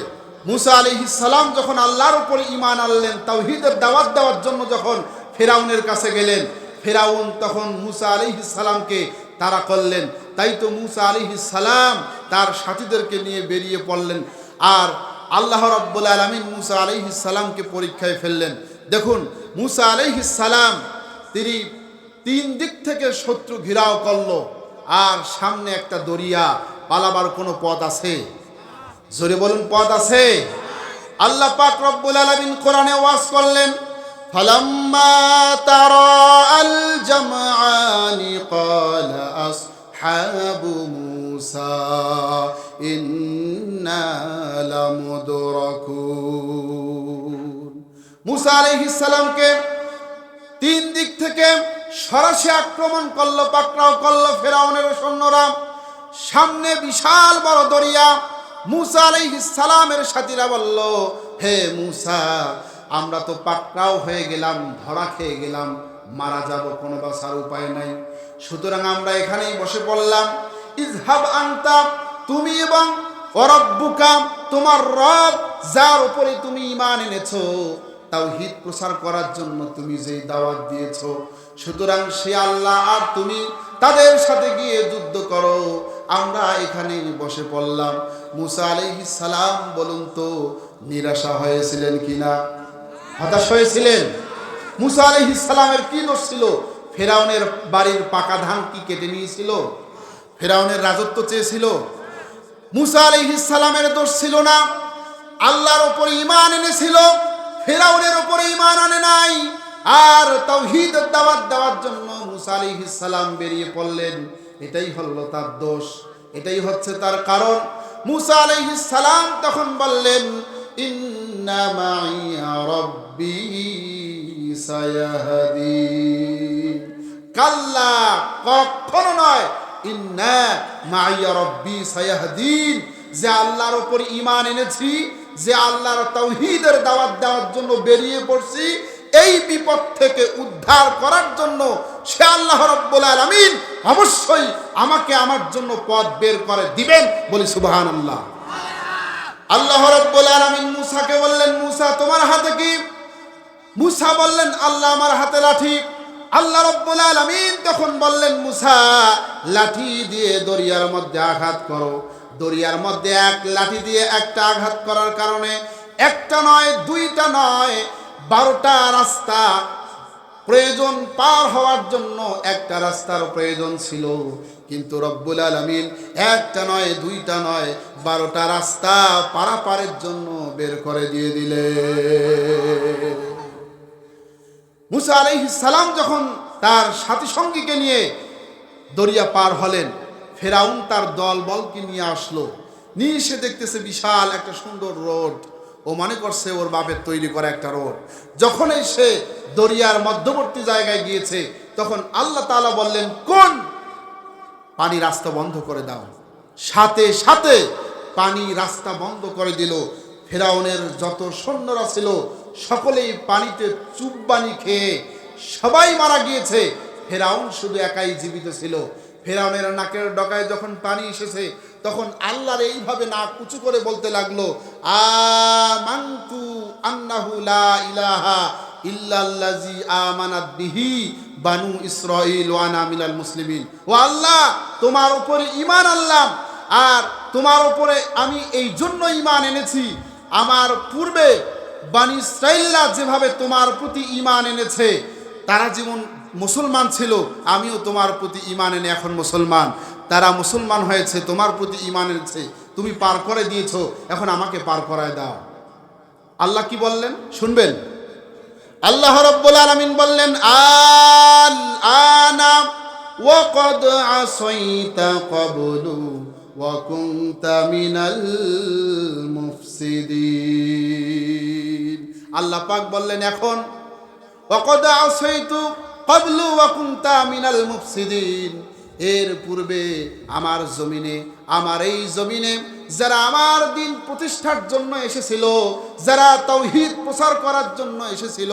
মুসা আলাইহিস সালাম যখন আল্লাহর উপরে ঈমান আনলেন, তাওহীদের দাওয়াত দেওয়ার জন্য যখন ফেরাউনের কাছে গেলেন, ফেরাউন তখন মুসা আলাইহিস সালামকে তাড়া করলেন। তাই তো মুসা আলাইহিস সালাম তার সাথীদেরকে নিয়ে বেরিয়ে পড়লেন। আর আল্লাহ রাব্বুল আলামিন মুসা আলাইহিস সালামকে পরীক্ষায় ফেললেন। দেখুন, মুসা আলাইহিস সালাম তিনি তিন দিক থেকে শত্রু ঘেরাও করলো, আর সামনে একটা দরিয়া, পালাবার কোনো পথ আছে? জোরে বলুন, পথ আছে? আল্লাহ পাক রব্বুল আলামিন কোরআনে ওয়াজ করলেন, ফালাম্মা তারাআল জামআনি ক্বালা আসহাবু মূসা ইন্না লামুদরাকুন। মূসা আলাইহিস সালামকে তিন দিক থেকে সরাসরি আক্রমণ করলো, পাকড়াও করলো ফেরাউনের সৈন্যরা। সামনে বিশাল বড় দরিয়া। মূসা আলাইহিস সালামের সাথীরা বলল, হে মূসা, আমরা তো পাকড়াও হয়ে গেলাম, ধরা খেয়ে গেলাম, মারা যাব, কোনো বাঁচার উপায় নাই, সুতরাং আমরা এখানেই বসে পড়লাম। ইযহাব আনতা, তুমি এবং ওয়ারাব্বুকা, তোমার রব, যার উপরে তুমি ঈমান এনেছো, তাওহীদ প্রচার করার জন্য তুমি যেই দাওয়াত দিয়েছো, সুতরাং সে আল্লাহ আর তুমি তাদের সাথে গিয়ে যুদ্ধ করো, আমরা এখানে বসে পড়লাম। মূসা আলাইহিস সালাম বলুন তো নিরাশা হয়েছিলেন কিনা? হতাশ হয়েছিলেন? মূসা আলাইহিস সালামের কি দোষ ছিল? ফেরাউনের বাড়ির পাকা ধান কি কেটে নিয়েছিল? ফেরাউনের রাজত্ব চেয়েছিল? মূসা আলাইহিস সালামের দোষ ছিল না। আল্লাহর উপর ঈমান এনেছিল, ফেরাউনের উপরে ঈমান আনে নাই। আর তাওহীদের দাওয়াত দেওয়ার জন্য মূসা আলাইহিস সালাম বেরিয়ে পড়লেন, এটাই হলো তার দোষ, এটাই হচ্ছে তার কারণ। মূসা আলাইহিস সালাম তখন বললেন, ইন্না মাইয়া রাব্বি সায়াহদিন। কাল্লা, কখনো নয়, ইন্না মাইয়া রাব্বি সায়াহদিন, যে আল্লাহর উপর ঈমান এনেছি, যে আল্লাহর তাওহীদের দাওয়াত দেওয়ার জন্য বেরিয়ে পড়ছি, এই বিপদ থেকে উদ্ধার করার জন্য সে আল্লাহ রাব্বুল আলামিন অবশ্যই আমাকে আমার জন্য পথ বের করে দিবেন। বলি সুবহানাল্লাহ। আল্লাহ রাব্বুল আলামিন মূসাকে বললেন, মূসা তোমার হাতে কি? মূসা বললেন, আল্লাহ আমার হাতে লাঠি। আল্লাহ রাব্বুল আলামিন তখন বললেন, মূসা লাঠি দিয়ে দরিয়ার মধ্যে আঘাত করো। দরিয়ার মধ্যে এক লাঠি দিয়ে একটা আঘাত করার কারণে একটা নয়, দুইটা নয়, 12টা রাস্তা প্রয়োজন পার হওয়ার জন্য। একটা রাস্তার প্রয়োজন ছিল, কিন্তু রব্বুল আলামিন একটা নয়, দুইটা নয়, 12টা রাস্তা পারাপারের জন্য বের করে দিয়ে দিলেন। মূসা আলাইহিস সালাম যখন তার সাথী সঙ্গীকে নিয়ে দরিয়া পার হলেন, ফেরাউন তার দল বলকে নিয়ে আসলো। নিয়ে এসে দেখতেছে বিশাল একটা সুন্দর রোড। ও মনে করছে ওর বাপের তৈরি করা একটা রোড। যখনই সে দরিয়ার মধ্যবর্তী জায়গায় গিয়েছে, তখন আল্লাহ তাআলা বললেন, কোন পানি রাস্তা বন্ধ করে দাও। সাথে সাথে পানি রাস্তা বন্ধ করে দিল। ফেরাউনের যত সৈন্যরা ছিল সকলেই পানিতে চুববানি খেয়ে সবাই মারা গিয়েছে। ফেরাউন শুধু একাই জীবিত ছিল। ফেরাউনের নাকের ডগায় যখন পানি এসেছে, তখন আল্লাহর এইভাবে নাক উঁচু করে বলতে লাগলো, আমানতু আন্নাহু লা ইলাহা ইল্লাল্লাযী আমানাত বিহি বানু ইসরাঈল ওয়া আনা মিনাল মুসলিমিন। ও আল্লাহ, তোমার উপরে ঈমান আনলাম, আর তোমার উপরে আমি এই জন্য ঈমান এনেছি, আমার পূর্বে বনী ইসরাঈলরা যেভাবে তোমার প্রতি ঈমান এনেছে, তারা যেমন মুসলমান ছিল, আমিও তোমার প্রতি ঈমান এনে এখন মুসলমান। তারা মুসলমান হয়েছে, তোমার প্রতি ঈমান এনেছে, তুমি পার করে দিয়েছো, এখন আমাকে পার করায় দাও। আল্লাহ কি বললেন শুনবেন? আল্লাহ রাব্বুল আলামিন বললেন, আল আনা ওয়া ক্বাদ আসাইতা ক্বাবলু ওয়া কুনতা মিনাল মুফসিদিন। আল্লাহ পাক বললেন, এখন ওয়া ক্বাদ আসাইতু ক্বাবলু ওয়া কুনতা মিনাল মুফসিদিন, এর পূর্বে আমার জমিনে, আমার এই জমিনে যারা আমার দিন প্রতিষ্ঠার জন্য এসেছিল, যারা তাওহীদ প্রচার করার জন্য এসেছিল,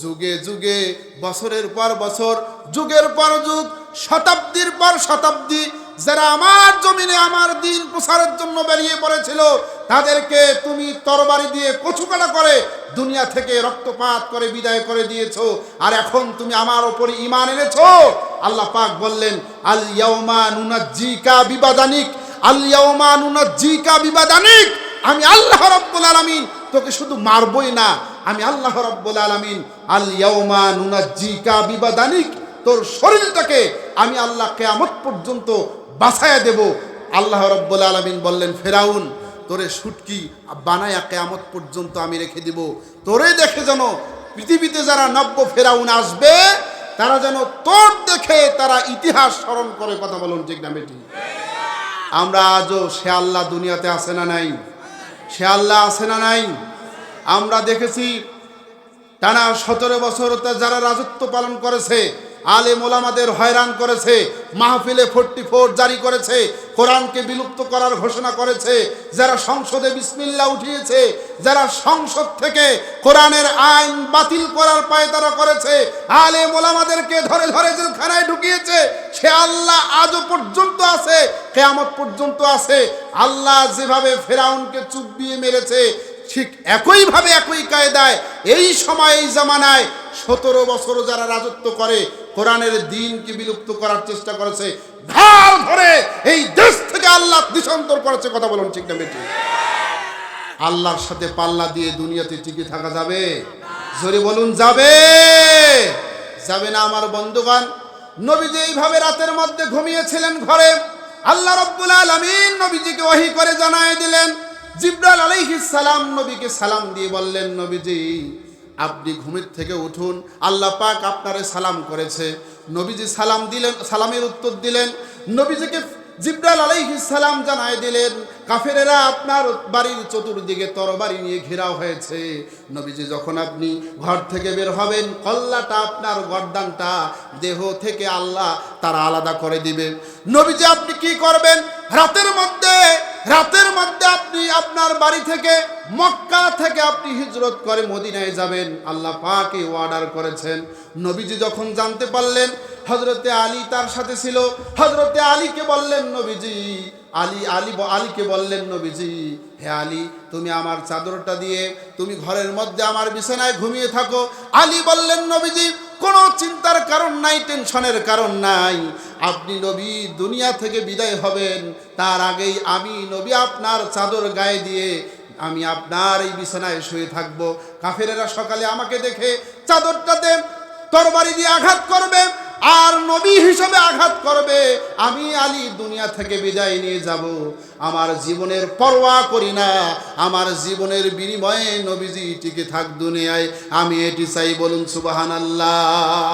যুগে যুগে, বছরের পর বছর, যুগের পর যুগ, শতাব্দীর পর শতাব্দী যারা আমার জমিনে আমার দিন প্রচারের জন্য বেরিয়ে পড়েছিল, তাদেরকে তুমি তরবারি দিয়ে কচুকাটা করে দুনিয়া থেকে রক্তপাত করে বিদায় করে দিয়েছো। আর এখন তুমি আমার উপর ঈমান এনেছো। আল্লাহ পাক বললেন, আল ইয়াউমা নুনাজ্জিকা বিবাদানিক, আল ইয়াউমা নুনাজ্জিকা বিবাদানিক, আমি আল্লাহ রাব্বুল আলামিন তোকে শুধু মারবই না, আমি আল্লাহ রাব্বুল আলামিন আল ইয়াউমা নুনাজ্জিকা বিবাদানিক, তোর শরীরটাকে আমি আল্লাহ কিয়ামত পর্যন্ত বাঁচায়া দেব। আল্লাহ রাব্বুল আলামিন বললেন, ফেরাউন তোরে শুটকি বানায়া কিয়ামত পর্যন্ত আমি রেখে দিব, তোরে দেখে যেন পৃথিবীতে যারা নব্য ফেরাউন আসবে তারা যেন তোর দেখে তারা ইতিহাস স্মরণ করে। কথা বলুন ঠিক না বেটি? আমরা আজও সে আল্লাহ দুনিয়াতে আছে না নাই? সে আল্লাহ আছে না নাই? আমরা দেখেছি টানা 17 বছর যারা রাজত্ব পালন করেছে, আলেম ওলামাদের হয়রান করেছে, মাহফিলে 44 জারি করেছে, কোরআনকে বিলুপ্ত করার ঘোষণা করেছে, যারা সংসদে বিসমিল্লাহ উঠিয়েছে, যারা সংসদ থেকে কোরআনের আইন বাতিল করার পায়তারা করেছে, আলেম ওলামাদেরকে ধরে ধরে জেলখানায় ঢুকিয়েছে, সে আল্লাহ আজও পর্যন্ত আছে, কিয়ামত পর্যন্ত আছে। আল্লাহ যেভাবে ফেরাউনকে চুবিয়ে মেরেছে, ঠিক একইভাবে একই কায়দায় এই সময় এই জামানায় 17 বছর যারা রাজত্ব করে কোরআনের দ্বীনকে বিলুপ্ত করার চেষ্টা করেছে, ঢাল ধরে এই দেশ থেকে আল্লাহ দেশান্তর করেছে। কথা বলুন ঠিক না বেটি? আল্লাহর সাথে পাল্লা দিয়ে দুনিয়াতে টিকে থাকা যাবে? জোরে বলুন, যাবে? যাবে না আমার বন্ধুগণ। নবীজি এইভাবে রাতের মধ্যে ঘুমিয়েছিলেন ঘরে। আল্লাহ রাব্বুল আলামিন নবীজিকে ওহী করে জানায় দিলেন। জিবরাইল আলাইহিস সালাম নবীকে সালাম দিয়ে বললেন, নবীজি আপনি ঘুমের থেকে উঠুন, আল্লাহ পাক আপনারে সালাম করেছে। নবীজি সালাম দিলেন, সালামের উত্তর দিলেন। নবীজিকে জিবরাইল আলাইহিস সালাম জানায় দিলেন, কাফেরেরা আপনার বাড়ির চতুর্দিকে তরবারি নিয়ে ঘেরাও হয়েছে। নবীজি যখন আপনি ঘর থেকে বের হবেন, কল্লাটা আপনার গর্দানটা দেহ থেকে আল্লাহ তারা আলাদা করে দিবে। নবীজি আপনি কি করবেন? রাতের মধ্যে আপনি আপনার বাড়ি থেকে, মক্কা থেকে আপনি হিজরত করে মদিনায় যাবেন, আল্লাহ পাক এই অর্ডার করেছেন। নবীজি যখন জানতে পারলেন, হযরতে আলী তার সাথে ছিল, হযরতে আলীকে বললেন নবীজি, আলীকে বললেন নবীজি, হে আলী তুমি আমার চাদরটা দিয়ে তুমি ঘরের মধ্যে আমার বিছানায় ঘুমিয়ে থাকো। আলী বললেন, নবীজি কোনো চিন্তার কারণ নাই, টেনশনের কারণ নাই, আপনি নবী দুনিয়া থেকে বিদায় হবেন, তার আগেই আমি নবী আপনার চাদর গায়ে দিয়ে আমি আপনার এই বিছানায় শুয়ে থাকবো। কাফেরেরা সকালে আমাকে দেখে চাদরটাতে তরবারি দিয়ে আঘাত করবে, আর নবী হিসেবে আঘাত করবে। আমি আলী দুনিয়া থেকে বিদায় নিয়ে যাব, আমার জীবনের পরোয়া করি না, আমার জীবনের বিনিময়ে নবীজি টিকে থাক দুনিয়ায়, আমি এটি চাই। বলুন সুবহানাল্লাহ।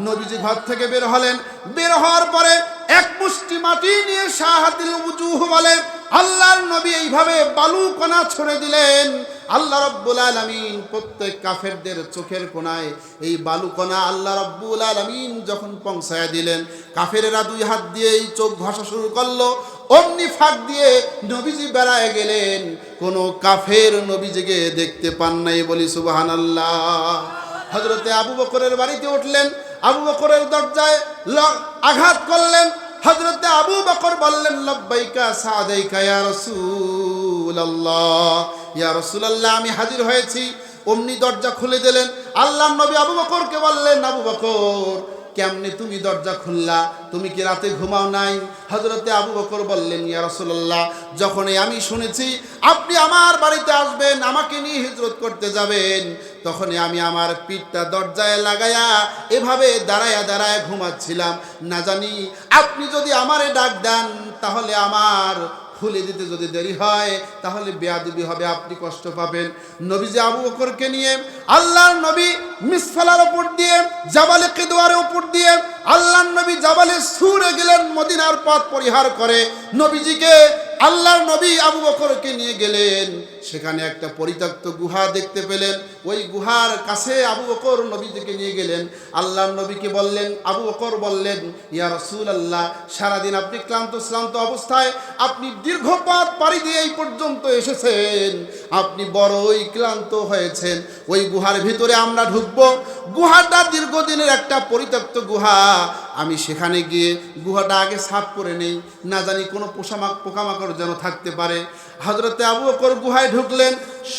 নবীজি ঘর থেকে বের হলেন। বের হওয়ার পরে এক মুষ্টি মাটি নিয়ে শাহাতিল উজুহ বলে আল্লাহর নবী এইভাবে বালু কণা ছড়ে দিলেন। আল্লাহ রাব্বুল আলামিন প্রত্যেক কাফেরদের চোখের কোণায় এই বালু কণা আল্লাহ রাব্বুল আলামিন যখন পৌঁছায় দিলেন, কাফেরেরা 2 হাত দিয়ে এই চোখ ঘষা শুরু করলো। অমনি ফাঁক দিয়ে নবীজি বেড়ায় গেলেন, কোনো কাফের নবীজিকে দেখতে পান নাই। বলি সুবহানাল্লাহ। হযরতে আবু বকরের বাড়িতে উঠলেন, আবু বকরের দরজায় আঘাত করলেন। হযরতে আবু বকর বললেন, লব্বাইকা সাদাইকা ইয়া রাসূলুল্লাহ, ইয়া রাসূলুল্লাহ আমি হাজির হয়েছি। অমনি দরজা খুলে দিলেন। আল্লাহর নবী আবু বকরকে বললেন, আবু বকর কেমনে তুমি দরজা খুললা? তুমি কি রাতে ঘুমাও নাই? হযরতে আবু বকর বললেন, ইয়া রাসূলুল্লাহ, যখনই আমি শুনেছি আপনি আমার বাড়িতে আসবেন, আমাকে নিয়ে হিজরত করতে যাবেন, তখনই আমি আমার পিঠটা দরজায় লাগায়া এভাবে দাঁড়ায়া দাঁড়ায় ঘুমাচ্ছিলাম। না জানি আপনি যদি আমারে ডাক দেন তাহলে আমার খুলে দিতে যদি দেরি হয় তাহলে বেয়াদবি হবে, আপনি কষ্ট পাবেন। নবীজি আবু বকরকে নিয়ে আল্লাহর নবী মিসফালার উপর দিয়ে জাবালে কিদওয়ারের উপর দিয়ে আল্লাহর নবী জাবালে সুরে গেলেন মদিনার পথ পরিহার করে। নবীজিকে আল্লাহর নবী আবু বকরকে নিয়ে গেলেন, সেখানে একটা পরিত্যক্ত গুহা দেখতে পেলেন। ওই গুহার কাছে আবু বকর নবীজিকে নিয়ে গেলেন। আল্লাহর নবীকে বললেন, আবু বকর বললেন, ইয়া রাসূলুল্লাহ, সারাদিন আপনি ক্লান্ত অবস্থায় আপনি দীর্ঘ পথ পাড়ি দিয়ে এই পর্যন্ত এসেছেন, আপনি বড়ই ক্লান্ত হয়েছেন। ওই গুহার ভিতরে আমরা ঢুকবো। গুহাটা দীর্ঘদিনের একটা পরিত্যক্ত গুহা। আমি সেখানে গিয়ে গুহাটা আগে সাফ করে নেই, না জানি কোনো পোকামাকড় যেন থাকতে পারে। হযরতে আবু বকর গুহায় ঢুকলেন,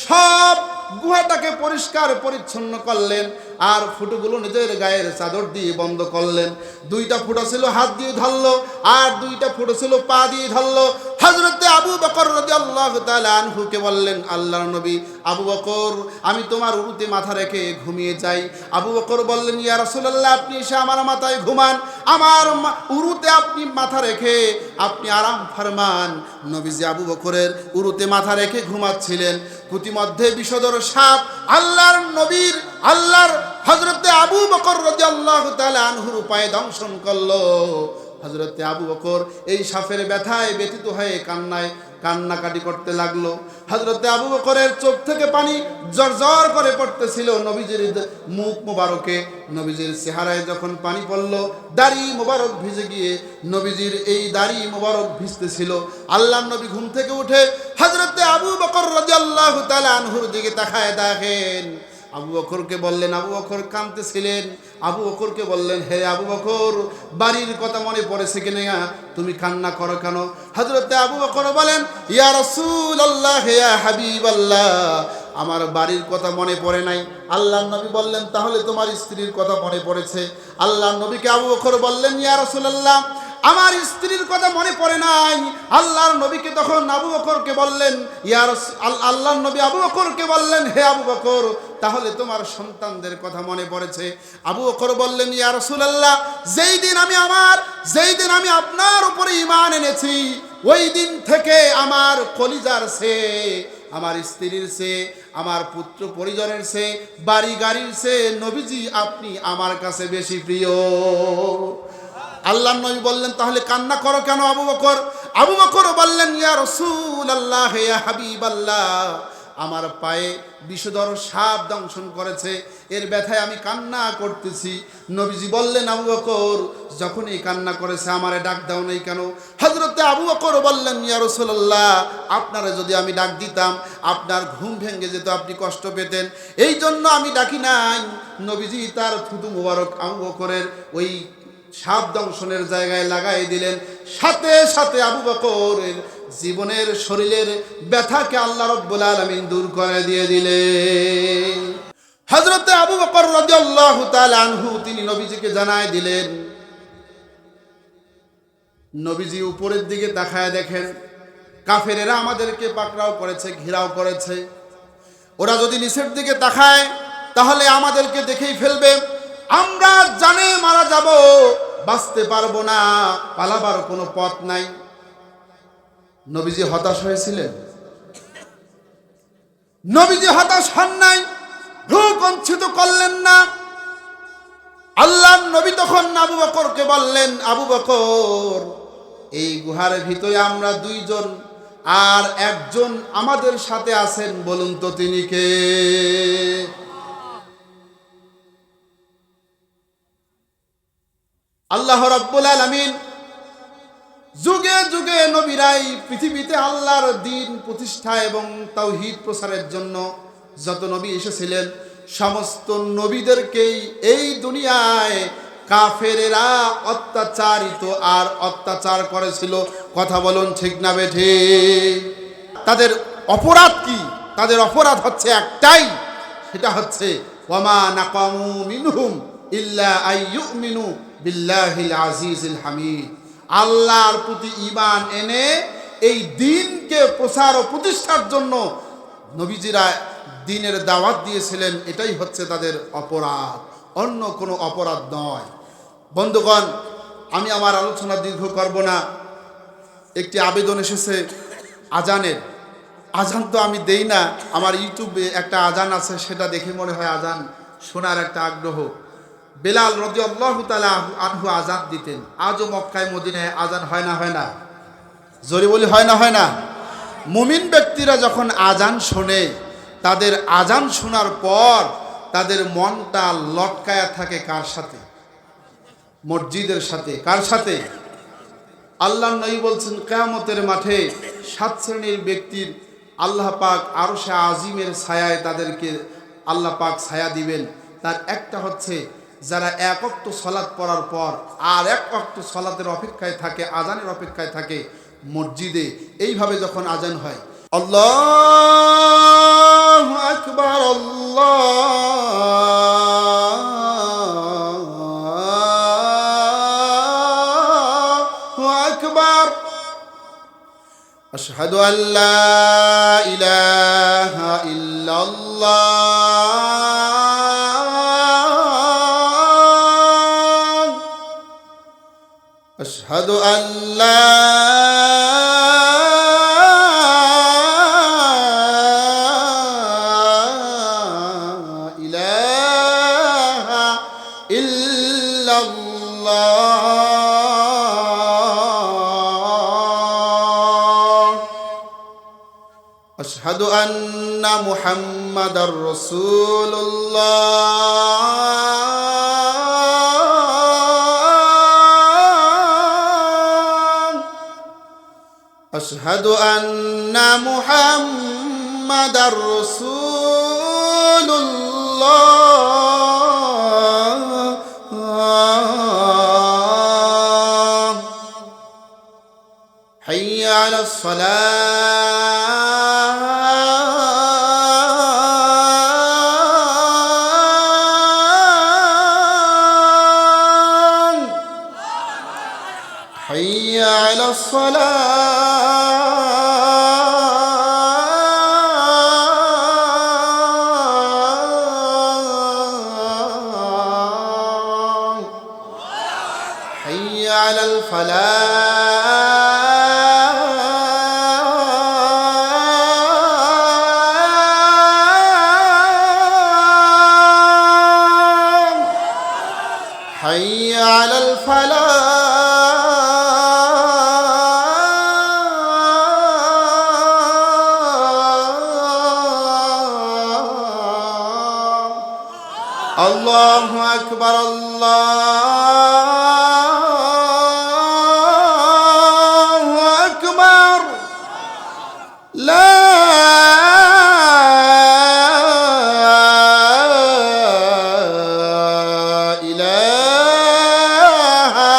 সব গুহাটাকে পরিষ্কার পরিচ্ছন্ন করলেন, আর ফুটোগুলো নিজের গায়ের চাদর দিয়ে বন্ধ করলেন। 2টা ফুটো ছিল হাত দিয়ে ধরলো, আর 2টা ফুটো ছিল পা দিয়ে ধরলো। হযরতে আবু বকর রাদিয়াল্লাহু তাআলা আনহুকে বললেন, আল্লাহর নবী, আবু বকর, আমি তোমার উরুতে মাথা রেখে ঘুমিয়ে যাই। আবু বকর বললেন, ইয়া রাসূলুল্লাহ, আপনি এসে আমার মাথায় ঘুমান, আমার উরুতে আপনি মাথা রেখে আপনি আরাম ফরমান। নবীজি আবু বকরের উরুতে মাথা রেখে ঘুমাচ্ছিলেন। প্রতিমধ্যে বিষধর সাপ আল্লাহর হযরতে আবু বকর রাদিয়াল্লাহু তাআলা আনহুর পায়ে দংশন করলো। হযরতে আবু বকর এই সাপের ব্যথায় ব্যথিত হয়ে কান্নাকাটি করতে লাগলো। হযরতে আবু বকরের চোখ থেকে পানি জরজর করে পড়তেছিল নবীজির মুখ মোবারকে। নবীজির চেহারায় যখন পানি পড়লো, দাড়ি মোবারক ভিজে গিয়ে নবীজির এই দাড়ি মোবারক ভিজতেছিল। আল্লাহর নবী ঘুম থেকে উঠে হযরতে আবু বকর রাদিয়াল্লাহু তাআলা আনহুর দিকে তাকায় দেখেন। আবু বকরকে বললেন, আবু বকর কাঁদতেছিলেন। আবু বকরকে বললেন, হে আবু বকর, বাড়ির কথা মনে পড়েছে কিনা? তুমি কান্না করো কেন? হযরতে আবু বকর বলেন, ইয়া রাসূলুল্লাহ, ইয়া হাবিবাল্লাহ, আমার বাড়ির কথা মনে পড়ে নাই। আল্লাহর নবী বললেন, তাহলে তোমার স্ত্রীর কথা মনে পড়েছে। আল্লাহর নবীকে আবু বকর বললেন, ইয়া রাসূলুল্লাহ, আমার স্ত্রীর কথা মনে পড়ে নাই। আল্লাহর নবীকে তখন আবু বকরকে বললেন, আল্লাহর নবী আবু বকরকে বললেন, হে আবু বকর, তাহলে তোমার সন্তানদের কথা মনে পড়েছে। আবু বকর বললেন, ইয়া রাসূলুল্লাহ, যেই দিন আমি আপনার উপরে ঈমান এনেছি, ওই দিন থেকে আমার কলিজার সে, আমার স্ত্রীর সে, আমার পুত্র পরিজনের সে, বাড়ি গাড়ির সে নবীজি আপনি আমার কাছে বেশি প্রিয়। আল্লাহর নবী বললেন, তাহলে কান্না করো কেন আবু বকর? আবু বকর বললেন, ইয়া রাসূলুল্লাহ, ইয়া হাবিবাল্লাহ, আমার পায়ে বিষধর সাপ দংশন করেছে, এর ব্যথায় আমি কান্না করতেছি। নবীজি বললেন, আবু বকর, যখনই কান্না করেছে আমারে ডাক দাও নাই কেন? হযরতে আবু বকর বললেন, ইয়া রাসূলুল্লাহ, আপনারা যদি আমি ডাক দিতাম আপনার ঘুম ভেঙে যেত, আপনি কষ্ট পেতেন, এই জন্য আমি ডাকি নাই। নবীজি তার থুতু মুবারক আবু বকরের ওই সাপ দংশনের জায়গায় লাগাই দিলেন। সাথে সাথে আবু বকরের জীবনের শরীরের ব্যথাকে আল্লাহ রাব্বুল আলামিন দূর করে দিয়ে দিলেন। হযরতে আবু বকর রাদিয়াল্লাহু তাআলা আনহু তিনি নবীজিকে জানায় দিলেন। নবীজি উপরের দিকে তাকায় দেখেন, কাফেরেরা আমাদেরকে পাকড়াও করেছে, ঘেরাও করেছে। ওরা যদি নিচের দিকে তাকায় তাহলে আমাদেরকে দেখেই ফেলবে, আমরা জানে মারা যাব, বাঁচতে পারবো না, পালাবার কোনো পথ নাই। নবীজি হতাশ হয়েছিলেন? নবীজি হতাশ হন নাই, ভ্রু কুঞ্চিত করলেন না। আল্লাহর নবী তখন আবু বকরকে বললেন, আবু বকর, এই গুহার ভিতরে আমরা 2 জন, আর একজন আমাদের সাথে আছেন, বলুন তো তিনি কে? আল্লাহ রাব্বুল আলামিন যুগে যুগে নবীরাই পৃথিবীতে আল্লাহর দ্বীন প্রতিষ্ঠা এবং তাওহীদ প্রসারের জন্য যত নবী এসেছিলেন, সমস্ত নবীদেরকেই এই দুনিয়ায় কাফেরেরা অত্যাচারিত আর অত্যাচার করেছিল। কথা বলুন ঠিক না বেঠিক? তাদের অপরাধ কি? তাদের অপরাধ হচ্ছে একটাই, সেটা হচ্ছে ওয়ামা নাকামু মিনহুম ইল্লা আইয়ুমিনু বিল্লাহিল আজিজিল হামিদ। আল্লাহর প্রতি ঈমান এনে এই দ্বীনকে প্রচার ও প্রতিষ্ঠার জন্য নবীজিরা দ্বীনের দাওয়াত দিয়েছিলেন, এটাই হচ্ছে তাদের অপরাধ, অন্য কোনো অপরাধ নয়। বন্ধুগণ, আমি আমার আলোচনা দীর্ঘ করব না। একটি আবেদন এসেছে আজানের। আজান তো আমি দেই না, আমার ইউটিউবে একটা আজান আছে, সেটা দেখে মনে হয় আজান শোনার একটা আগ্রহ। বেলাল রাদিয়াল্লাহু তাআলা আনহু আজান দিতেন। আজও মক্কায় মদিনায় আজান হয় না? হয় না? জোরে বলি হয় না? হয় না? মুমিন ব্যক্তিরা যখন আজান শোনে, তাদের আজান শোনার পর তাদের মনটা লটকায়া থাকে কার সাথে? মসজিদের সাথে। কার সাথে? আল্লাহর নবী বলছেন, কিয়ামতের মাঠে 7 শ্রেণীর ব্যক্তির আল্লাহ পাক আরশে আজিমের ছায়ায় তাদেরকে আল্লাহ পাক ছায়া দিবেন। তার একটা হচ্ছে যারা এক ওয়াক্ত সালাত পড়ার পর আর এক ওয়াক্ত সালাতের অপেক্ষায় থাকে, আজানের অপেক্ষায় থাকে মসজিদে। এইভাবে যখন আজান হয়, আল্লাহু আকবার, আল্লাহু আকবার, আশহাদু আল্লা ইলাহা ইল্লাল্লাহ, আশহাদু আল্লা ইলাহা ইল্লাল্লাহ, আশহাদু আন্না মুহাম্মাদার রাসূলুল্লাহ, আশহাদু আন্না মুহাম্মাদার রাসূলুল্লাহ, হাইয়া আলাস সালাহ, হাইয়া আলাস সালাহ, হাইয়া আলাল ফালাহ, হাইয়া আলাল ফালাহ। আল্লাহু আকবার, আল্লাহু আকবার, লা ইলাহা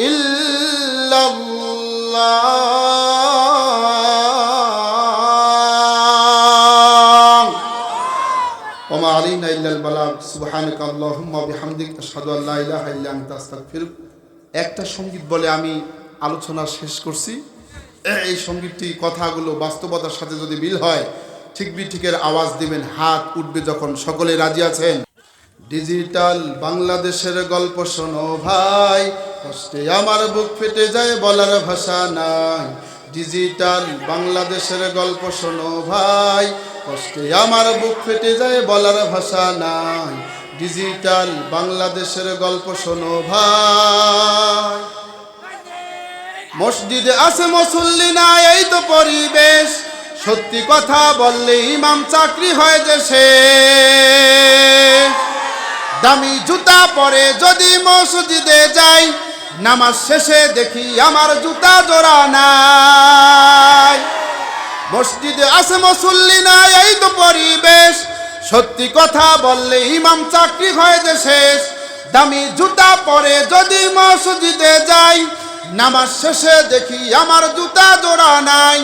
ইল্লাল্লাহ, ওয়া মা আলাইনা ইল্লাল বালাগ, সুবহানাকা আল্লাহুম্মা ওয়া বিহামদিক, আশহাদু আল লা ইলাহা ইল্লা আনতা আস্তাগফিরুক। একটা সঙ্গীত বলে আমি আলোচনা শেষ করছি। এই সঙ্গীতটি কথাগুলো বাস্তবতার সাথে যদি মিল হয়, ঠিক বিঠিকের আওয়াজ দিবেন, হাত উঠবে যখন। সকলে রাজি আছেন? ডিজিটাল বাংলাদেশের গল্প শোনো ভাই, কষ্টে আমার বুক ফেটে যায়, বলার ভাষা নাই। ডিজিটাল বাংলাদেশের গল্প শোনো ভাই, কষ্টে আমার বুক ফেটে যায়, বলার ভাষা নাই। ডিজিটাল বাংলাদেশের গল্প শোনো ভাই। মসজিদে আছে মুসল্লি নাই, এই তো পরিবেশ। সত্যি কথা বললে ইমাম চাকরি হয় যে শেষ। দামি জুতা পরে যদি মসজিদে যাই, নামাজ শেষে দেখি আমার জুতা জোড়া নাই। মসজিদে আছে মুসল্লি নাই, এই তো পরিবেশ। সত্যি কথা বললে ইমাম চাকরি হয় যে শেষ। দামি জুতা পরে যদি মসজিদে যাই, নামাজ শেষে দেখি আমার জুতা জোড়া নাই।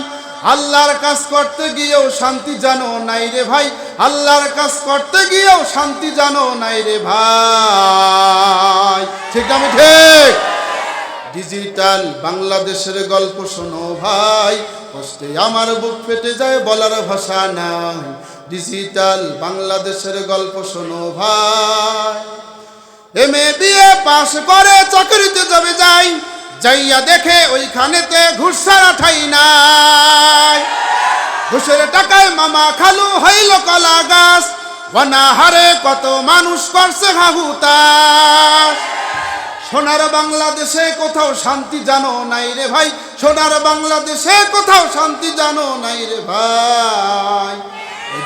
আল্লাহর কাজ করতে গিয়েও শান্তি জানো নাই রে ভাই, আল্লাহর কাজ করতে গিয়েও শান্তি জানো নাই রে ভাই। ঠিক না ঠিক? ডিজিটাল বাংলাদেশের গল্প শোনো ভাই, কষ্টে আমার বুক ফেটে যায় বলার ভাষা নাই। ডিজিটাল বাংলাদেশের গল্প শোনো ভাই। এমএ বিএ পাশ করে চাকরিতে যাবে যাই, যাইয়া দেখে ওইখানেতে ঘুষ ছাড়া ঠাই নাই। ঘুষের টাকায় মামা খালু হইল কলা গাছ, অনাহারে কত মানুষ করছে হাহুতাশ। সোনার বাংলাদেশে কোথাও শান্তি জানো নাই রে ভাই, সোনার বাংলাদেশে কোথাও শান্তি জানো নাই রে ভাই।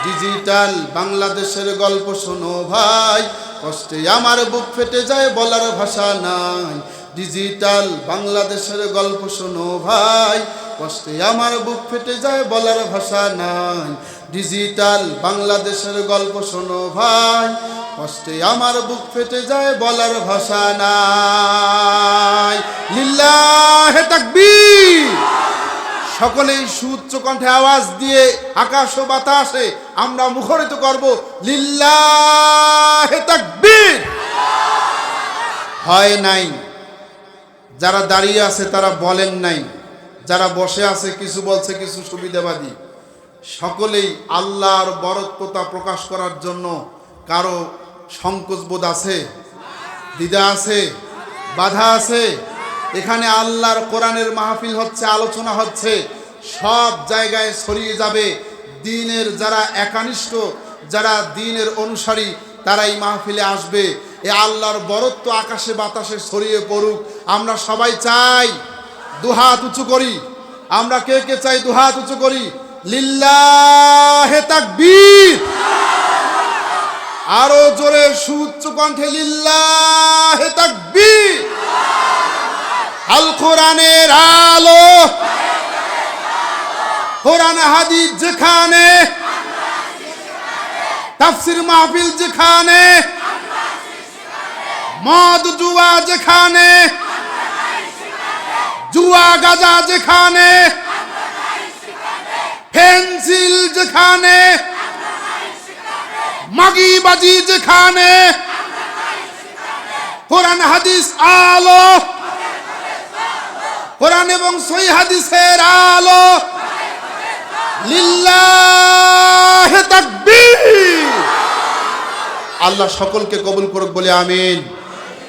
ডিজিটাল বাংলাদেশের গল্প শোনো ভাই, কষ্টে আমার বুক ফেটে যায় বলার ভাষা নাই। ডিজিটাল বাংলাদেশের গল্প শোনো ভাই, কষ্টে আমার বুক ফেটে যায় বলার ভাষা নাই। ডিজিটাল বাংলাদেশের গল্প শোনো ভাই, কষ্টে আমার বুক ফেটে যায় বলার ভাষা নাই। লিল্লাহে তাকবীর। সকলেই সুউচ্চ কণ্ঠে আওয়াজ দিয়ে আকাশ ও বাতাসে আমরা মুখরিত করব লিল্লাহে তাকবীর। হয় নাই, যারা দাঁড়িয়ে আছে তারা বলেন নাই, যারা বসে আছে কিছু বলছে, কিছু সুবিধাবাদী। সকলেই আল্লাহর বরত্বতা প্রকাশ করার জন্য কারো সংকোচ বোধ আছে, দ্বিধা আছে, বাধা আছে? এখানে আল্লাহর কোরআনের মাহফিল হচ্ছে, আলোচনা হচ্ছে, সব জায়গায় ছড়িয়ে যাবে। দ্বীনের যারা একানিষ্ঠ, যারা দ্বীনের অনুসারী, তারা এই মাহফিলে আসবে। এ আল্লাহর বরত্ব আকাশে বাতাসে ছড়িয়ে পড়ুক। আমরা সবাই চাই, দুহাত উঁচু করি। আমরা কে কে চাই? দুহাত উঁচু করি। লিল্লাহে তাকবীর। আরো জোরে সুউচ্চ কণ্ঠে লিল্লাহে তাকবীর। আল কোরআনের আলো, কোরআন হাদিস যেখানে, তাফসীর মাহফিল যেখানে, মদ জুয়া যেখানে, জুয়া গাজা যেখানে, পেন্সিল যেখানে, মাগিবাজি যেখানে, কোরআন হাদিস আলো, কোরআন এবং সহিহ হাদিসের আলো। লিল্লাহে তাকবীর। আল্লাহ সকলকে কবুল করুক বলে আমিন।